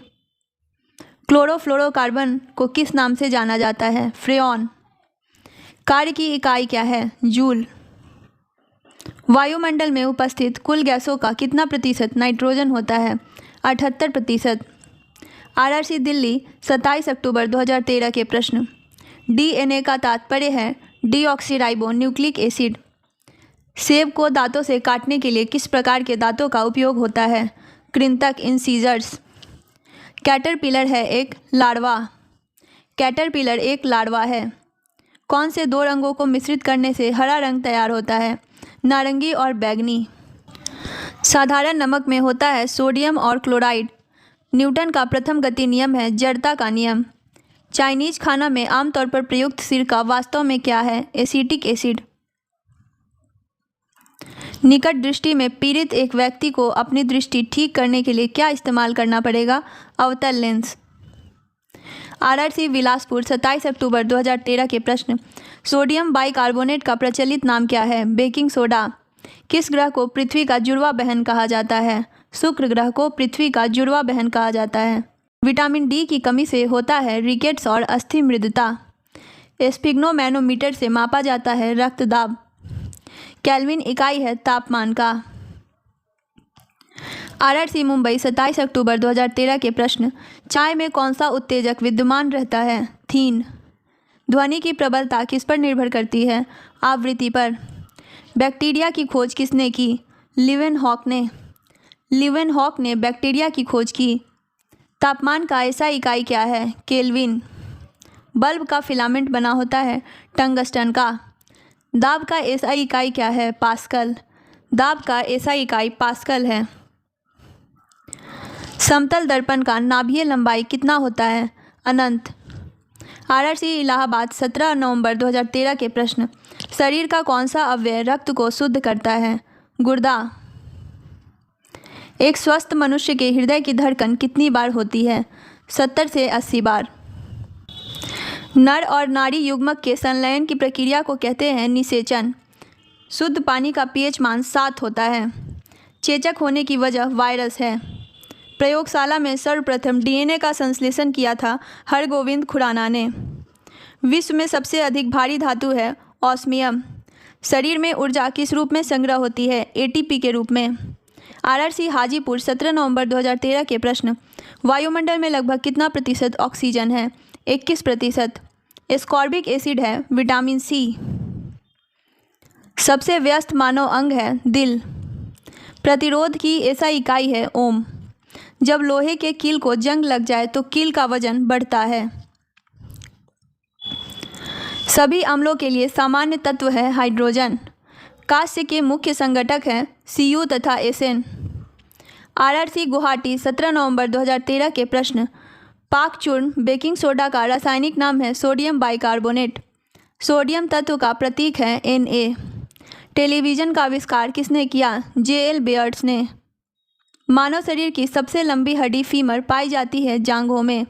Speaker 1: क्लोरोफ्लोरोकार्बन को किस नाम से जाना जाता है? फ्रेऑन। कार्य की इकाई क्या है? जूल। वायुमंडल में उपस्थित कुल गैसों का कितना प्रतिशत नाइट्रोजन होता है? 78%। आरआरसी दिल्ली 27 अक्टूबर 2013 के प्रश्न। डीएनए का तात्पर्य है डीऑक्सीराइबो न्यूक्लिक एसिड। सेब को दांतों से काटने के लिए किस प्रकार के दांतों का उपयोग होता है? कृंतक इंसीजर्स। कैटरपिलर है एक लार्वा। कैटरपिलर एक लार्वा है। कौन से दो रंगों को मिश्रित करने से हरा रंग तैयार होता है? नारंगी और बैंगनी। साधारण नमक में होता है सोडियम और क्लोराइड। न्यूटन का प्रथम गति नियम है जड़ता का नियम। चाइनीज खाना में आमतौर पर प्रयुक्त सिरका वास्तव में क्या है? Acetic acid. निकट दृष्टि में पीड़ित एक व्यक्ति को अपनी दृष्टि ठीक करने के लिए क्या इस्तेमाल करना पड़ेगा? अवतल लेंस। आरआरसी बिलासपुर 27 अक्टूबर 2013 के प्रश्न। सोडियम बाइकार्बोनेट का प्रचलित नाम क्या है? Baking soda. किस ग्रह को पृथ्वी का जुड़वा बहन कहा जाता है? शुक्र ग्रह को पृथ्वी का जुड़वा बहन कहा जाता है। विटामिन डी की कमी से होता है रिकेट्स और अस्थि मृदुता। स्फिग्नोमैनोमीटर से मापा जाता है रक्तदाब। केल्विन इकाई है तापमान का। आरआरसी मुंबई 27 अक्टूबर 2013 के प्रश्न। चाय में कौन सा उत्तेजक विद्यमान रहता है? थीन। ध्वनि की प्रबलता किस पर निर्भर करती है? आवृत्ति पर। बैक्टीरिया की खोज किसने की? लीवेनहॉक ने। लीवेनहॉक ने बैक्टीरिया की खोज की। तापमान का ऐसा इकाई क्या है? केल्विन। बल्ब का फिलामेंट बना होता है टंगस्टन का। दाब का ऐसा इकाई क्या है? पास्कल। दाब का ऐसा इकाई पास्कल है। समतल दर्पण का नाभीय लंबाई कितना होता है? अनंत। आरआरसी इलाहाबाद 17 नवंबर 2013 के प्रश्न। शरीर का कौन सा अवयव रक्त को शुद्ध करता है? गुर्दा। एक स्वस्थ मनुष्य के हृदय की धड़कन कितनी बार होती है? 70 से 80 बार। नर और नारी युग्मक के संलयन की प्रक्रिया को कहते हैं निषेचन। शुद्ध पानी का पीएच मान 7 होता है। चेचक होने की वजह वायरस है। प्रयोगशाला में सर्वप्रथम डीएनए का संश्लेषण किया था हरगोविंद खुराना ने। विश्व में सबसे अधिक भारी धातु है ऑस्मियम। शरीर में ऊर्जा किस रूप में संग्रह होती है? एटीपी के रूप में। आरआरसी हाजीपुर 17 नवंबर 2013 के प्रश्न। वायुमंडल में लगभग कितना प्रतिशत ऑक्सीजन है? 21%। एस्कॉर्बिक एसिड है विटामिन सी। सबसे व्यस्त मानव अंग है दिल। प्रतिरोध की ऐसा इकाई है ओम। जब लोहे के कील को जंग लग जाए तो कील का वजन बढ़ता है। सभी अम्लों के लिए सामान्य तत्व है हाइड्रोजन। कांस्य के मुख्य संगठक हैं Cu तथा एसेन। RRC गुवाहाटी 17 नवंबर 2013 के प्रश्न। पाक चूर्ण बेकिंग सोडा का रासायनिक नाम है सोडियम बाइकार्बोनेट। सोडियम तत्व का प्रतीक है Na। टेलीविज़न का आविष्कार किसने किया? J.L. बेयर्स ने। मानव शरीर की सबसे लंबी हड्डी फीमर पाई जाती है जांघों में।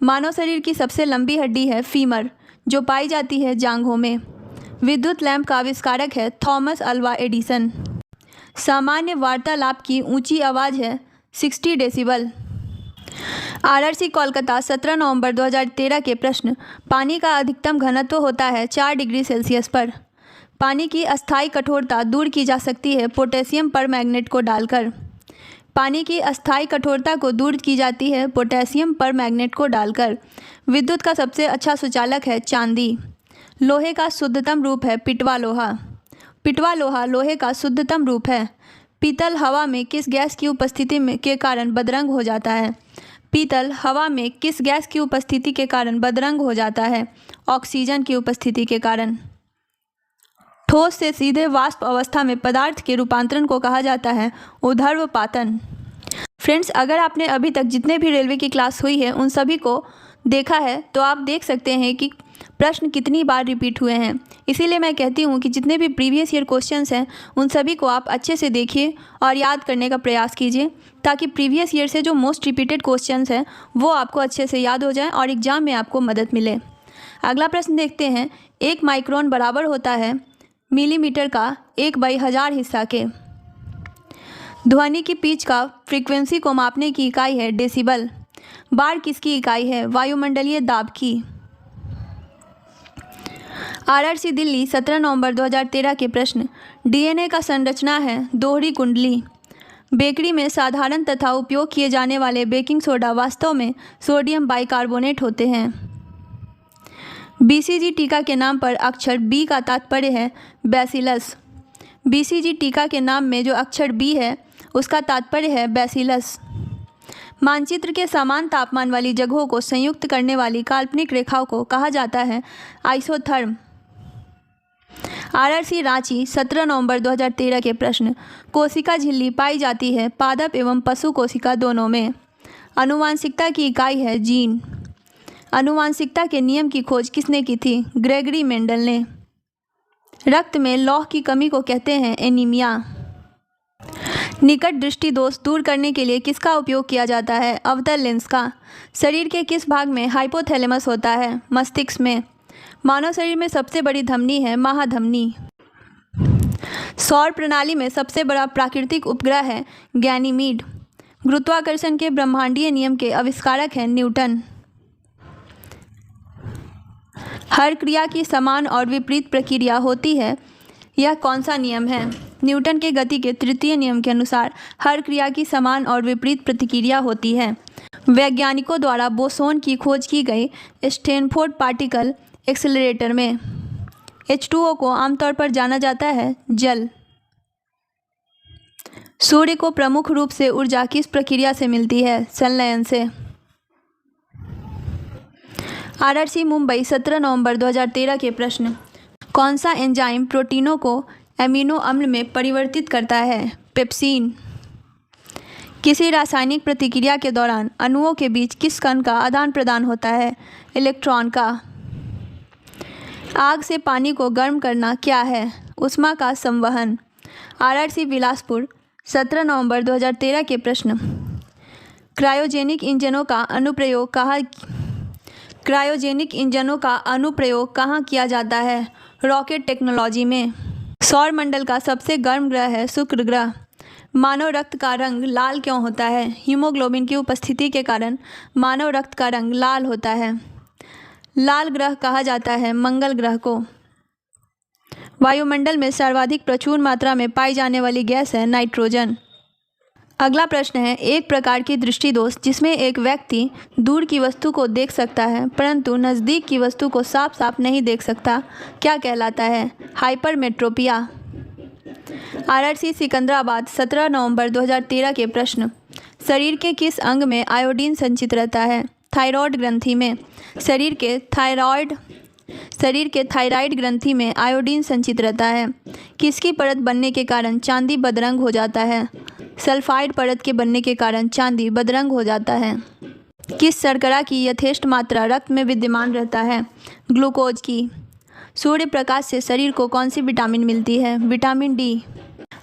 Speaker 1: मानव शरीर की सबसे लंबी हड्डी है फीमर, जो पाई जाती है जांघों में। विद्युत लैंप का आविष्कारक है थॉमस अल्वा एडिसन। सामान्य वार्तालाप की ऊंची आवाज़ है 60 डेसिबल। RRC कोलकाता 17 नवंबर 2013 के प्रश्न। पानी का अधिकतम घनत्व होता है 4 डिग्री सेल्सियस पर। पानी की अस्थायी कठोरता दूर की जा सकती है पोटेशियम परमैंगनेट को डालकर। पानी की अस्थायी कठोरता को दूर की जाती है पोटेशियम परमैंगनेट को डालकर। विद्युत का सबसे अच्छा सुचालक है चांदी। लोहे का शुद्धतम रूप है पिटवा लोहा। पिटवा लोहा लोहे का शुद्धतम रूप है। पीतल हवा में किस गैस की उपस्थिति में के कारण बदरंग हो जाता है? पीतल हवा में किस गैस की उपस्थिति के कारण बदरंग हो जाता है? ऑक्सीजन की उपस्थिति के कारण। ठोस से सीधे वाष्प अवस्था में पदार्थ के रूपांतरण को कहा जाता है ऊर्ध्वपातन। फ्रेंड्स, अगर आपने अभी तक जितने भी रेलवे की क्लास हुई है उन सभी को देखा है तो आप देख सकते हैं कि प्रश्न कितनी बार रिपीट हुए हैं। इसीलिए मैं कहती हूँ कि जितने भी प्रीवियस ईयर क्वेश्चंस हैं उन सभी को आप अच्छे से देखिए और याद करने का प्रयास कीजिए, ताकि प्रीवियस ईयर से जो मोस्ट रिपीटेड क्वेश्चंस हैं वो आपको अच्छे से याद हो जाएं और एग्ज़ाम में आपको मदद मिले। अगला प्रश्न देखते हैं। 1 माइक्रोन बराबर होता है मिलीमीटर का 1/1000 हिस्सा के। ध्वनि की पिच का फ्रीक्वेंसी को मापने की इकाई है डेसिबल। बार किसकी इकाई है? वायुमंडलीय दाब की। RRC दिल्ली 17 नवंबर 2013 के प्रश्न। DNA का संरचना है दोहरी कुंडली। बेकरी में साधारण तथा उपयोग किए जाने वाले बेकिंग सोडा वास्तव में सोडियम बाइकार्बोनेट होते हैं। BCG टीका के नाम पर अक्षर B का तात्पर्य है बैसिलस। BCG टीका के नाम में जो अक्षर B है उसका तात्पर्य है बैसिलस। मानचित्र के समान तापमान वाली जगहों को संयुक्त करने वाली काल्पनिक रेखाओं को कहा जाता है आइसोथर्म। RRC रांची 17 नवंबर 2013 के प्रश्न। कोशिका झिल्ली पाई जाती है पादप एवं पशु कोशिका दोनों में। आनुवांशिकता की इकाई है जीन। आनुवांशिकता के नियम की खोज किसने की थी? ग्रेगरी मेंडल ने। रक्त में लौह की कमी को कहते हैं एनीमिया। निकट दृष्टि दोष दूर करने के लिए किसका उपयोग किया जाता है? अवतल लेंस का। शरीर के किस भाग में हाइपोथैलेमस होता है? मस्तिष्क में। मानव शरीर में सबसे बड़ी धमनी है महाधमनी। सौर प्रणाली में सबसे बड़ा प्राकृतिक उपग्रह है गैनीमीड। गुरुत्वाकर्षण के ब्रह्मांडीय नियम के आविष्कारक हैं न्यूटन। हर क्रिया की समान और विपरीत प्रक्रिया होती है, यह कौन सा नियम है? न्यूटन के गति के तृतीय नियम के अनुसार हर क्रिया की समान और विपरीत प्रतिक्रिया होती है। वैज्ञानिकों द्वारा बोसोन की खोज की गई स्टैनफोर्ड पार्टिकल एक्सेलरेटर में। H2O को आमतौर पर जाना जाता है जल। सूर्य को प्रमुख रूप से ऊर्जा किस प्रक्रिया से मिलती है? संलयन से। RRC मुंबई 17 नवंबर 2013 के प्रश्न। कौन सा एंजाइम प्रोटीनों को एमिनो अम्ल में परिवर्तित करता है? पेप्सिन। किसी रासायनिक प्रतिक्रिया के दौरान अणुओं के बीच किस कण का आदान प्रदान होता है? इलेक्ट्रॉन का। आग से पानी को गर्म करना क्या है? ऊष्मा का संवहन। RRC बिलासपुर 17 नवंबर 2013 के प्रश्न। क्रायोजेनिक इंजनों का अनुप्रयोग कहाँ किया जाता है? रॉकेट टेक्नोलॉजी में। सौर मंडल का सबसे गर्म ग्रह है शुक्र ग्रह। मानव रक्त का रंग लाल क्यों होता है? हीमोग्लोबिन की उपस्थिति के कारण मानव रक्त का रंग लाल होता है। लाल ग्रह कहा जाता है मंगल ग्रह को। वायुमंडल में सर्वाधिक प्रचुर मात्रा में पाई जाने वाली गैस है नाइट्रोजन। अगला प्रश्न है। एक प्रकार की दृष्टि दोष जिसमें एक व्यक्ति दूर की वस्तु को देख सकता है परंतु नज़दीक की वस्तु को साफ साफ नहीं देख सकता, क्या कहलाता है? हाइपरमेट्रोपिया। RRC सिकंदराबाद 17 नवंबर 2013 के प्रश्न। शरीर के किस अंग में आयोडीन संचित रहता है? थायराइड ग्रंथि में। शरीर के थायराइड शरीर के थायराइड ग्रंथि में आयोडीन संचित रहता है। किसकी परत बनने के कारण चांदी बदरंग हो जाता है? सल्फाइड परत के बनने के कारण चांदी बदरंग हो जाता है। किस शर्करा की यथेष्ट मात्रा रक्त में विद्यमान रहता है? ग्लूकोज की। सूर्य प्रकाश से शरीर को कौन सी विटामिन मिलती है? Vitamin D.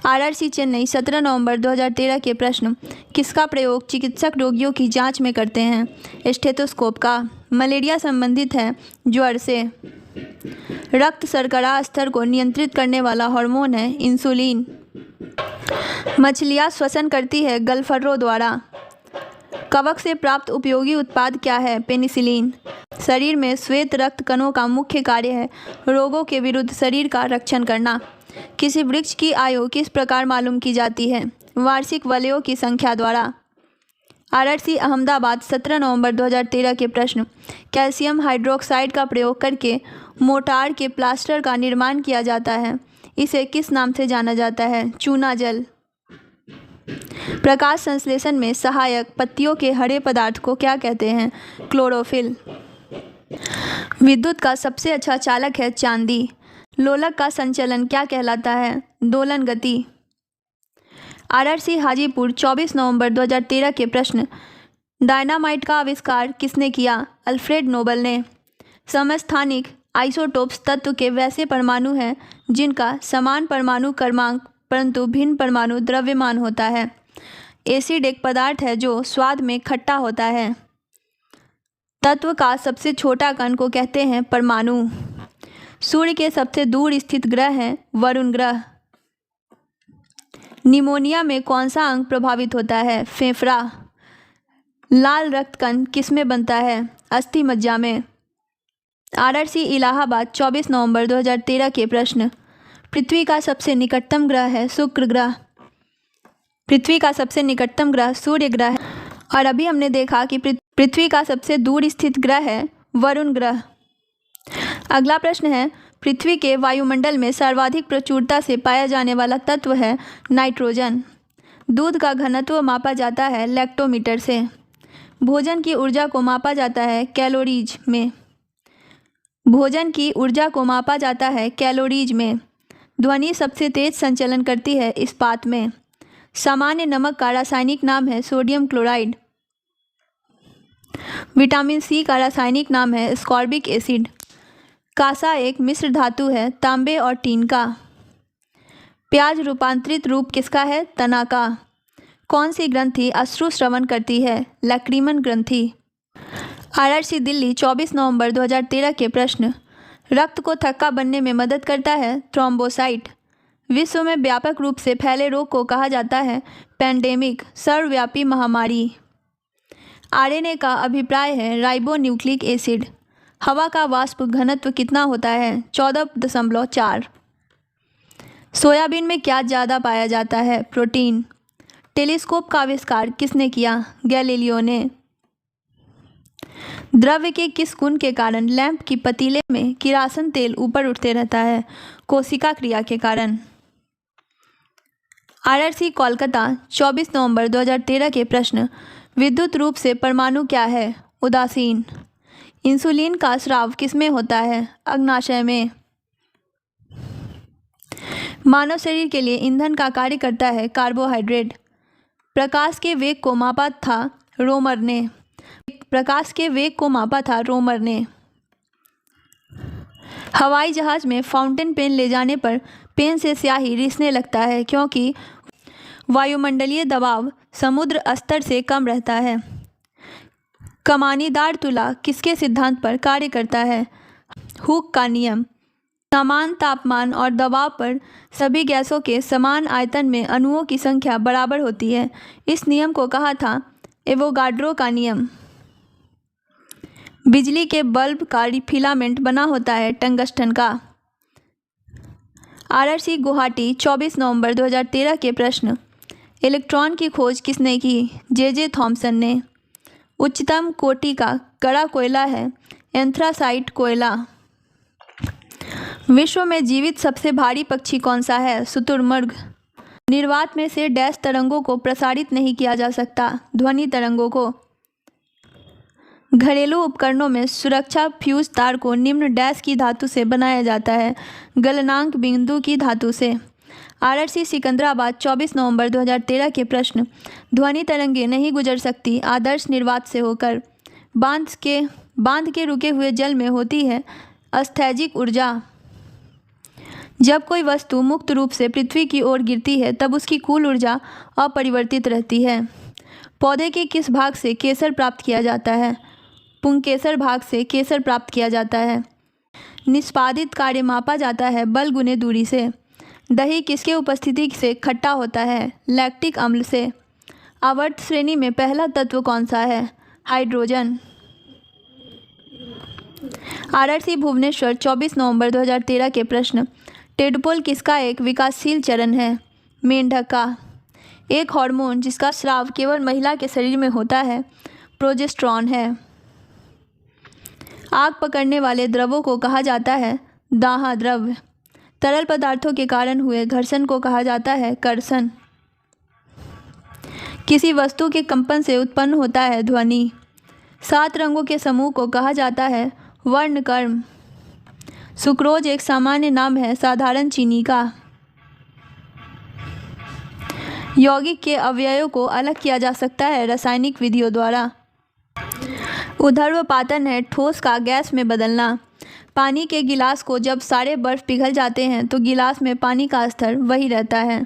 Speaker 1: आरआरसी चेन्नई 17 नवंबर 2013 के प्रश्न। किसका प्रयोग चिकित्सक रोगियों की जांच में करते हैं? स्टेथोस्कोप का। मलेरिया संबंधित है ज्वर से। रक्त शर्करा स्तर को नियंत्रित करने वाला हार्मोन है इंसुलिन। मछलियाँ श्वसन करती है गलफर्रों द्वारा। कवक से प्राप्त उपयोगी उत्पाद क्या है? पेनिसिलिन। शरीर में श्वेत रक्त कणों का मुख्य कार्य है रोगों के विरुद्ध शरीर का रक्षण करना। किसी वृक्ष की आयु किस प्रकार मालूम की जाती है? वार्षिक वलयों की संख्या द्वारा। आरआरसी अहमदाबाद 17 नवंबर 2013 के प्रश्न। कैल्शियम हाइड्रोक्साइड का प्रयोग करके मोटार के प्लास्टर का निर्माण किया जाता है। इसे किस नाम से जाना जाता है? चूना जल। प्रकाश संश्लेषण में सहायक पत्तियों के हरे पदार्थ को क्या कहते हैं? क्लोरोफिल। विद्युत का सबसे अच्छा चालक है चांदी। लोलक का संचलन क्या कहलाता है? दोलन गति। आरआरसी हाजीपुर 24 नवंबर 2013 के प्रश्न। डायनामाइट का आविष्कार किसने किया? अल्फ्रेड नोबल ने। समस्थानिक आइसोटोप्स तत्व के वैसे परमाणु हैं जिनका समान परमाणु क्रमांक परंतु भिन्न परमाणु द्रव्यमान होता है। एसिड एक पदार्थ है जो स्वाद में खट्टा होता है। तत्व का सबसे छोटा कण को कहते हैं परमाणु। सूर्य के सबसे दूर स्थित ग्रह है वरुण ग्रह। निमोनिया में कौन सा अंग प्रभावित होता है? फेफड़ा। लाल रक्त कण किस में बनता है? अस्थि मज्जा में। आरआरसी इलाहाबाद 24 नवंबर 2013 के प्रश्न। पृथ्वी का सबसे निकटतम ग्रह है शुक्र ग्रह। पृथ्वी का सबसे निकटतम ग्रह सूर्य ग्रह है और अभी हमने देखा कि पृथ्वी का सबसे दूर स्थित ग्रह है वरुण ग्रह। अगला प्रश्न है, पृथ्वी के वायुमंडल में सर्वाधिक प्रचुरता से पाया जाने वाला तत्व है नाइट्रोजन। दूध का घनत्व मापा जाता है लैक्टोमीटर से। भोजन की ऊर्जा को मापा जाता है कैलोरीज में। भोजन की ऊर्जा को मापा जाता है कैलोरीज में। ध्वनि सबसे तेज संचलन करती है इस्पात में। सामान्य नमक का रासायनिक नाम है सोडियम क्लोराइड। विटामिन सी का रासायनिक नाम है स्कॉर्बिक एसिड। कांसा एक मिश्र धातु है तांबे और टीन का। प्याज रूपांतरित रूप किसका है? तना का। कौन सी ग्रंथि अश्रु श्रवण करती है? लैक्रीमन ग्रंथि। आरआरसी दिल्ली 24 नवंबर 2013 के प्रश्न। रक्त को थक्का बनने में मदद करता है थ्रोम्बोसाइट। विश्व में व्यापक रूप से फैले रोग को कहा जाता है पैंडेमिक, सर्वव्यापी महामारी। आरएनए का अभिप्राय है राइबोन्यूक्लिक एसिड। हवा का वाष्प घनत्व कितना होता है? 14.4। सोयाबीन में क्या ज़्यादा पाया जाता है? प्रोटीन। टेलीस्कोप का आविष्कार किसने किया? गैलीलियो ने। द्रव्य के किस गुण के कारण लैंप की पतीले में किरासन तेल ऊपर उठते रहता है? कोशिका क्रिया के कारण। आरआरसी कोलकाता 24 नवंबर 2013 के प्रश्न। विद्युत रूप से परमाणु क्या है? उदासीन। इंसुलिन का स्राव किसमें होता है? अग्नाशय में। मानव शरीर के लिए ईंधन का कार्य करता है कार्बोहाइड्रेट। प्रकाश के वेग को मापा था रोमर ने। प्रकाश के वेग को मापा था रोमर ने। हवाई जहाज में फाउंटेन पेन ले जाने पर पेन से स्याही रिसने लगता है क्योंकि वायुमंडलीय दबाव समुद्र स्तर से कम रहता है। कमानीदार तुला किसके सिद्धांत पर कार्य करता है? हुक का नियम। समान तापमान और दबाव पर सभी गैसों के समान आयतन में अणुओं की संख्या बराबर होती है। इस नियम को कहा था एवोगाड्रो का नियम। बिजली के बल्ब का फिलामेंट बना होता है टंगस्टन का। आरआरसी गुवाहाटी 24 नवंबर 2013 के प्रश्न। इलेक्ट्रॉन की खोज किसने की? जे थॉमसन ने। उच्चतम कोटि का कड़ा कोयला है एंथ्रासाइट कोयला। विश्व में जीवित सबसे भारी पक्षी कौन सा है? शुतुरमुर्ग। निर्वात में से डैश तरंगों को प्रसारित नहीं किया जा सकता? ध्वनि तरंगों को। घरेलू उपकरणों में सुरक्षा फ्यूज तार को निम्न डैश की धातु से बनाया जाता है। गलनांक बिंदु की धातु से। आरआरसी सिकंदराबाद 24 नवंबर 2013 के प्रश्न। ध्वनि तरंगे नहीं गुजर सकती आदर्श निर्वात से होकर। बांध के रुके हुए जल में होती है अस्थैजिक ऊर्जा। जब कोई वस्तु मुक्त रूप से पृथ्वी की ओर गिरती है तब उसकी कुल ऊर्जा अपरिवर्तित रहती है। पौधे के किस भाग से केसर प्राप्त किया जाता है? पुंकेसर भाग से केसर प्राप्त किया जाता है। निष्पादित कार्य मापा जाता है बल गुने दूरी से। दही किसके उपस्थिति से खट्टा होता है? लैक्टिक अम्ल से। आवर्त श्रेणी में पहला तत्व कौन सा है? हाइड्रोजन। आरआरसी भुवनेश्वर 24 नवंबर 2013 के प्रश्न। टेडपोल किसका एक विकासशील चरण है? मेंढक का। एक हार्मोन जिसका स्राव केवल महिला के शरीर में होता है प्रोजेस्टेरॉन है। आग पकड़ने वाले द्रवों को कहा जाता है दाह द्रव्य। तरल पदार्थों के कारण हुए घर्षण को कहा जाता है कर्षण। किसी वस्तु के कंपन से उत्पन्न होता है ध्वनि। 7 रंगों के समूह को कहा जाता है वर्णक्रम। सुक्रोज एक सामान्य नाम है साधारण चीनी का। यौगिक के अवयवों को अलग किया जा सकता है रासायनिक विधियों द्वारा। ऊर्ध्वपातन है ठोस का गैस में बदलना। पानी के गिलास को जब सारे बर्फ पिघल जाते हैं तो गिलास में पानी का स्तर वही रहता है।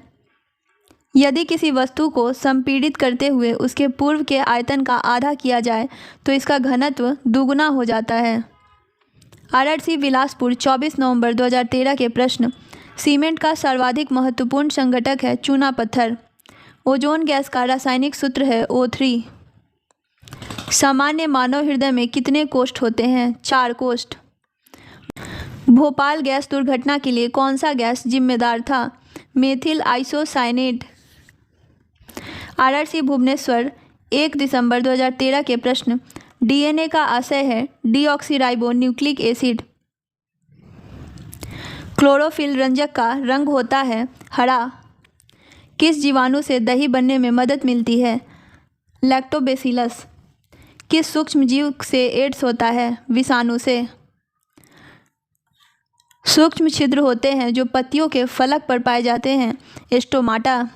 Speaker 1: यदि किसी वस्तु को संपीड़ित करते हुए उसके पूर्व के आयतन का आधा किया जाए तो इसका घनत्व दुगुना हो जाता है। आरआरसी बिलासपुर 24 नवंबर 2013 के प्रश्न। सीमेंट का सर्वाधिक महत्वपूर्ण संघटक है चूना पत्थर। ओजोन गैस का रासायनिक सूत्र है O3। सामान्य मानव हृदय में कितने कोष्ठ होते हैं? 4 कोष्ठ। भोपाल गैस दुर्घटना के लिए कौन सा गैस जिम्मेदार था? Methyl isocyanate. आरआरसी भुवनेश्वर 1 दिसंबर 2013 के प्रश्न। डीएनए का आशय है डीऑक्सीराइबो न्यूक्लिक एसिड। क्लोरोफिल रंजक का रंग होता है हरा। किस जीवाणु से दही बनने में मदद मिलती है? लैक्टोबैसिलस। किस सूक्ष्म जीव से एड्स होता है? विषाणु से। सूक्ष्म छिद्र होते हैं जो पत्तियों के फलक पर पाए जाते हैं स्टोमाटा।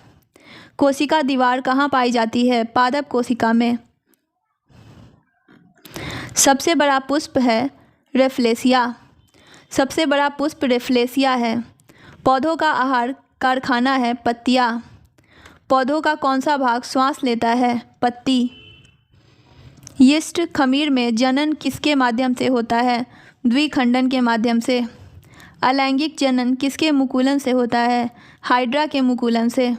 Speaker 1: कोशिका दीवार कहाँ पाई जाती है? पादप कोशिका में। सबसे बड़ा पुष्प है रेफ्लेसिया। सबसे बड़ा पुष्प रेफ्लेसिया है। पौधों का आहार कारखाना है पत्तियाँ। पौधों का कौन सा भाग श्वास लेता है? पत्ती। यीस्ट खमीर में जनन किसके माध्यम से होता है? द्विखंडन के माध्यम से। अलैंगिक जनन किसके मुकुलन से होता है? हाइड्रा के मुकुलन से।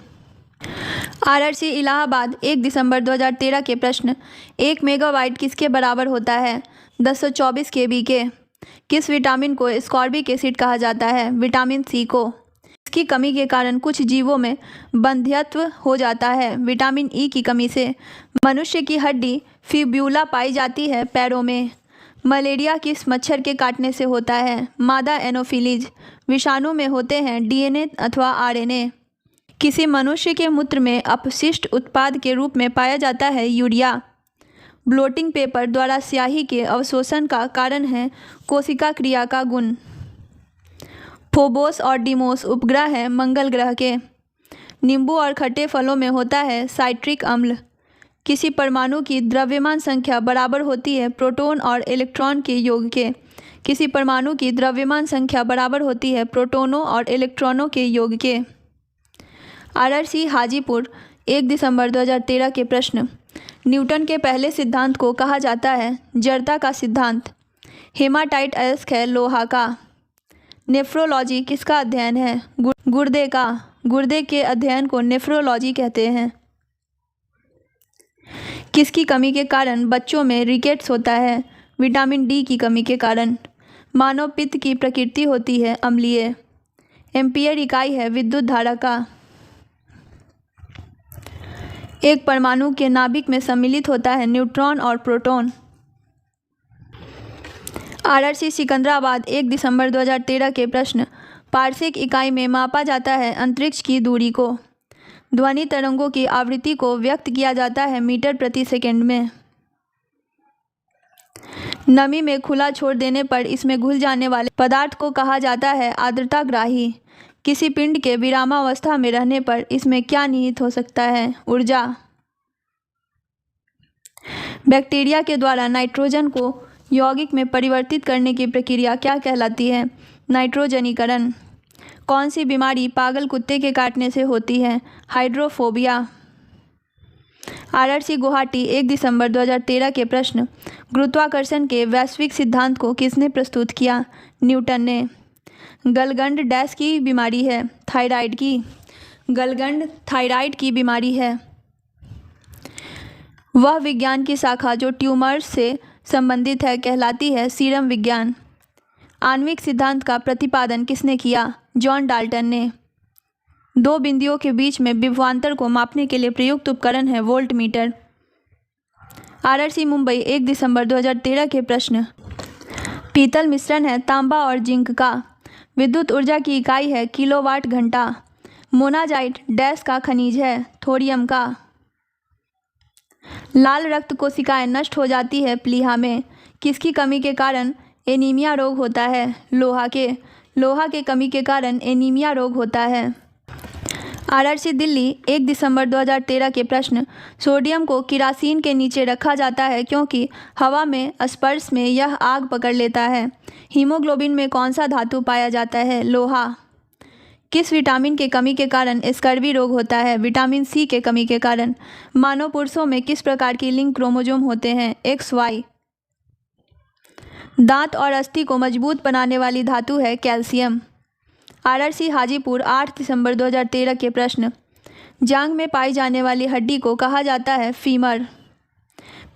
Speaker 1: आरआरसी इलाहाबाद 1 दिसंबर 2013 के प्रश्न। 1 मेगावाट किसके बराबर होता है? 1024 kb के। किस विटामिन को स्कॉर्बिक एसिड कहा जाता है? विटामिन सी को। इसकी कमी के कारण कुछ जीवों में बंध्यत्व हो जाता है विटामिन ई की कमी से। मनुष्य की हड्डी फिब्यूला पाई जाती है पैरों में। मलेरिया किस मच्छर के काटने से होता है? मादा एनोफिलीज। विषाणु में होते हैं डीएनए अथवा आरएनए। किसी मनुष्य के मूत्र में अपशिष्ट उत्पाद के रूप में पाया जाता है यूरिया। ब्लोटिंग पेपर द्वारा स्याही के अवशोषण का कारण है कोशिका क्रिया का गुण। फोबोस और डिमोस उपग्रह हैं मंगल ग्रह के। नींबू और खट्टे फलों में होता है साइट्रिक अम्ल। किसी परमाणु की द्रव्यमान संख्या बराबर होती है प्रोटॉन और इलेक्ट्रॉन के योग के। किसी परमाणु की द्रव्यमान संख्या बराबर होती है प्रोटॉनों और इलेक्ट्रॉनों के योग के। आरआरसी हाजीपुर 1 दिसंबर 2013 के प्रश्न। न्यूटन के पहले सिद्धांत को कहा जाता है जड़ता का सिद्धांत। हेमाटाइट अयस्क है लोहा का। नेफ्रोलॉजी किसका अध्ययन है? गुर्दे का। गुर्दे के अध्ययन को नेफ्रोलॉजी कहते हैं। किसकी कमी के कारण बच्चों में रिकेट्स होता है? विटामिन डी की कमी के कारण। मानव पित्त की प्रकृति होती है अम्लीय। एम्पियर इकाई है विद्युत धारा का। एक परमाणु के नाभिक में सम्मिलित होता है न्यूट्रॉन और प्रोटॉन। आरआरसी सिकंदराबाद 1 दिसंबर 2013 के प्रश्न। पार्शिक इकाई में मापा जाता है अंतरिक्ष की दूरी को। ध्वनि तरंगों की आवृत्ति को व्यक्त किया जाता है मीटर प्रति सेकंड में। नमी में खुला छोड़ देने पर इसमें घुल जाने वाले पदार्थ को कहा जाता है आर्द्रताग्राही। किसी पिंड के विरामावस्था में रहने पर इसमें क्या निहित हो सकता है? ऊर्जा। बैक्टीरिया के द्वारा नाइट्रोजन को यौगिक में परिवर्तित करने की प्रक्रिया क्या कहलाती है? नाइट्रोजनीकरण। कौन सी बीमारी पागल कुत्ते के काटने से होती है? हाइड्रोफोबिया। आरआरसी गुवाहाटी 1 दिसंबर 2013 के प्रश्न, गुरुत्वाकर्षण के वैश्विक सिद्धांत को किसने प्रस्तुत किया? न्यूटन ने। गलगंड डैश की बीमारी है? थायराइड की। गलगंड थायराइड की बीमारी है। वह विज्ञान की शाखा जो ट्यूमर्स से संबंधित है कहलाती है सीरम विज्ञान। आणविक सिद्धांत का प्रतिपादन किसने किया? जॉन डाल्टन ने। दो बिंदुओं के बीच में विभवांतर को मापने के लिए प्रयुक्त उपकरण है वोल्ट मीटर। आरआरसी मुंबई 1 दिसंबर 2013 के प्रश्न, पीतल मिश्रण है तांबा और जिंक का। विद्युत ऊर्जा की इकाई है किलोवाट घंटा। मोनाजाइट डैश का खनिज है? थोरियम का। लाल रक्त कोशिकाएं नष्ट हो जाती है प्लीहा में। किसकी कमी के कारण एनीमिया रोग होता है? लोहा के। लोहा के कमी के कारण एनीमिया रोग होता है। आरआरसी दिल्ली 1 दिसंबर 2013 के प्रश्न, सोडियम को किरासीन के नीचे रखा जाता है क्योंकि हवा में स्पर्श में यह आग पकड़ लेता है। हीमोग्लोबिन में कौन सा धातु पाया जाता है? लोहा। किस विटामिन के कमी के कारण स्कर्वी रोग होता है? विटामिन सी के कमी के कारण। मानव पुरुषों में किस प्रकार की लिंक क्रोमोसोम होते हैं? XY। दांत और अस्थि को मजबूत बनाने वाली धातु है कैल्शियम। आरआरसी हाजीपुर 8 दिसंबर 2013 के प्रश्न, जांघ में पाई जाने वाली हड्डी को कहा जाता है फीमर।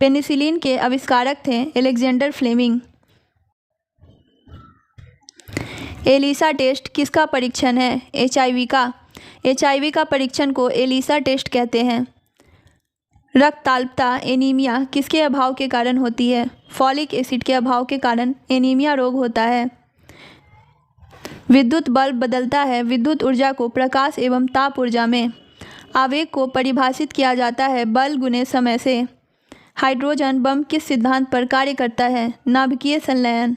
Speaker 1: पेनिसिलिन के आविष्कारक थे अलेक्जेंडर फ्लेमिंग। एलिसा टेस्ट किसका परीक्षण है? HIV का। HIV का परीक्षण को एलिसा टेस्ट कहते हैं। रक्ताल्पता एनीमिया किसके अभाव के कारण होती है? फॉलिक एसिड के अभाव के कारण एनीमिया रोग होता है। विद्युत बल्ब बदलता है विद्युत ऊर्जा को प्रकाश एवं ताप ऊर्जा में। आवेग को परिभाषित किया जाता है बल गुने समय से। हाइड्रोजन बम किस सिद्धांत पर कार्य करता है? नाभिकीय संलयन।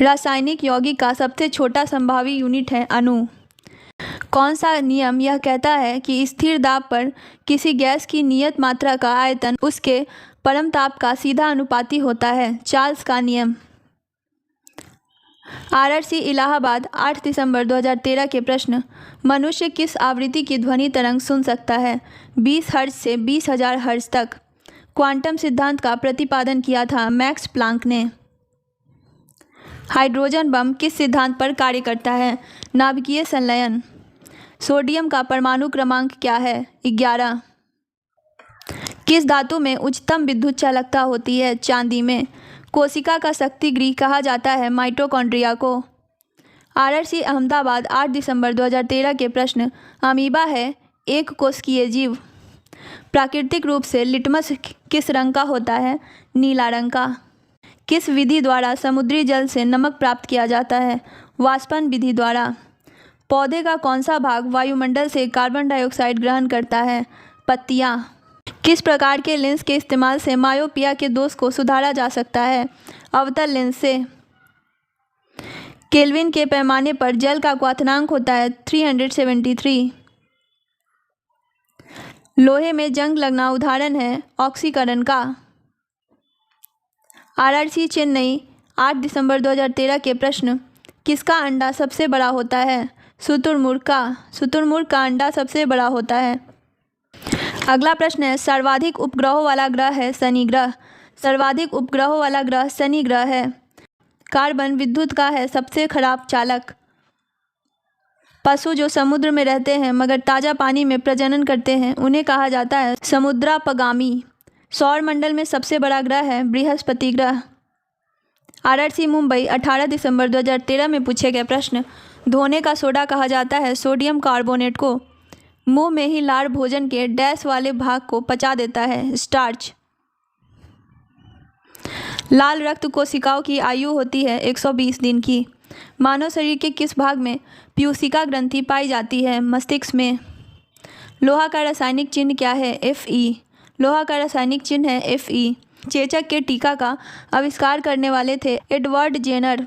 Speaker 1: रासायनिक यौगिक का सबसे छोटा संभावी यूनिट है अणु। कौन सा नियम यह कहता है कि स्थिर दाब पर किसी गैस की नियत मात्रा का आयतन उसके परम ताप का सीधा अनुपाती होता है? चार्ल्स का नियम। आरआरसी इलाहाबाद 8 दिसंबर 2013 के प्रश्न, मनुष्य किस आवृत्ति की ध्वनि तरंग सुन सकता है? 20 हर्ट्ज से 20,000 हर्ट्ज तक। क्वांटम सिद्धांत का प्रतिपादन किया था मैक्स प्लांक ने। हाइड्रोजन बम किस सिद्धांत पर कार्य करता है? नाभिकीय संलयन। सोडियम का परमाणु क्रमांक क्या है? 11। किस धातु में उच्चतम विद्युत चालकता होती है? चांदी में। कोशिका का शक्ति गृह कहा जाता है माइटोकॉन्ड्रिया को। आरआरसी अहमदाबाद 8 दिसंबर 2013 के प्रश्न, अमीबा है एक कोशिकीय जीव। प्राकृतिक रूप से लिटमस किस रंग का होता है? नीला रंग का। किस विधि द्वारा समुद्री जल से नमक प्राप्त किया जाता है? वाष्पन विधि द्वारा। पौधे का कौन सा भाग वायुमंडल से कार्बन डाइऑक्साइड ग्रहण करता है? पत्तियाँ। किस प्रकार के लेंस के इस्तेमाल से मायोपिया के दोष को सुधारा जा सकता है? अवतल लेंस से। केल्विन के पैमाने पर जल का क्वथनांक होता है 373। लोहे में जंग लगना उदाहरण है ऑक्सीकरण का। आरआरसी चेन्नई 8 दिसंबर 2013 के प्रश्न, किसका अंडा सबसे बड़ा होता है? शुतुरमुर्ग का। शुतुरमुर्ग का अंडा सबसे बड़ा होता है। अगला प्रश्न है, सर्वाधिक उपग्रहों वाला ग्रह है शनि ग्रह। सर्वाधिक उपग्रहों वाला ग्रह शनि ग्रह है। कार्बन विद्युत का है सबसे खराब चालक। पशु जो समुद्र में रहते हैं मगर ताज़ा पानी में प्रजनन करते हैं उन्हें कहा जाता है समुद्रापगामी। सौर मंडल में सबसे बड़ा ग्रह है बृहस्पति ग्रह। आरआरसी मुंबई 18 दिसंबर 2013 में पूछे गए प्रश्न, धोने का सोडा कहा जाता है सोडियम कार्बोनेट को। मुंह में ही लार भोजन के डैश वाले भाग को पचा देता है स्टार्च। लाल रक्त कोशिकाओं की आयु होती है 120 दिन की। मानव शरीर के किस भाग में प्यूसिका ग्रंथि पाई जाती है? मस्तिष्क में। लोहा का रासायनिक चिन्ह क्या है? Fe। लोहा का रासायनिक चिन्ह है Fe। चेचक के टीका का आविष्कार करने वाले थे एडवर्ड जेनर।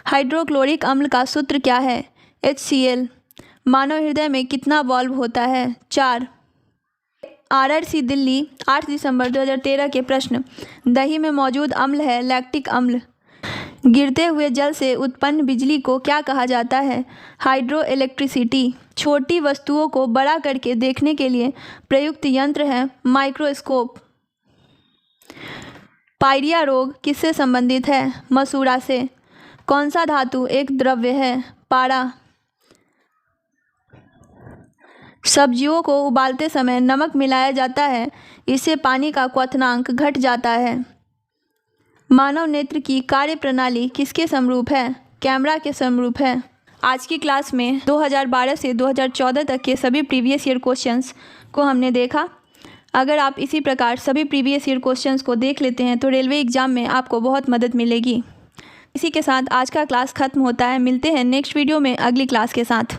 Speaker 1: हाइड्रोक्लोरिक अम्ल का सूत्र क्या है? HCl। मानव हृदय में कितना वाल्व होता है? 4। RRC दिल्ली 8 दिसंबर 2013 के प्रश्न। दही में मौजूद अम्ल है लैक्टिक अम्ल। गिरते हुए जल से उत्पन्न बिजली को क्या कहा जाता है? Hydro electricity. छोटी वस्तुओं को बड़ा करके देखने के लिए प्रयुक्त यंत्र है माइक्रोस्कोप। पायरिया रोग किससे संबंधित है? मसूड़ा से। कौन सा धातु एक द्रव्य है? पारा। सब्जियों को उबालते समय नमक मिलाया जाता है, इससे पानी का क्वथनांक घट जाता है। मानव नेत्र की कार्य प्रणाली किसके समरूप है? कैमरा के समरूप है। आज की क्लास में 2012 से 2014 तक के सभी प्रीवियस ईयर क्वेश्चंस को हमने देखा। अगर आप इसी प्रकार सभी प्रीवियस ईयर क्वेश्चंस को देख लेते हैं तो रेलवे एग्ज़ाम में आपको बहुत मदद मिलेगी। इसी के साथ आज का क्लास ख़त्म होता है। मिलते हैं नेक्स्ट वीडियो में अगली क्लास के साथ।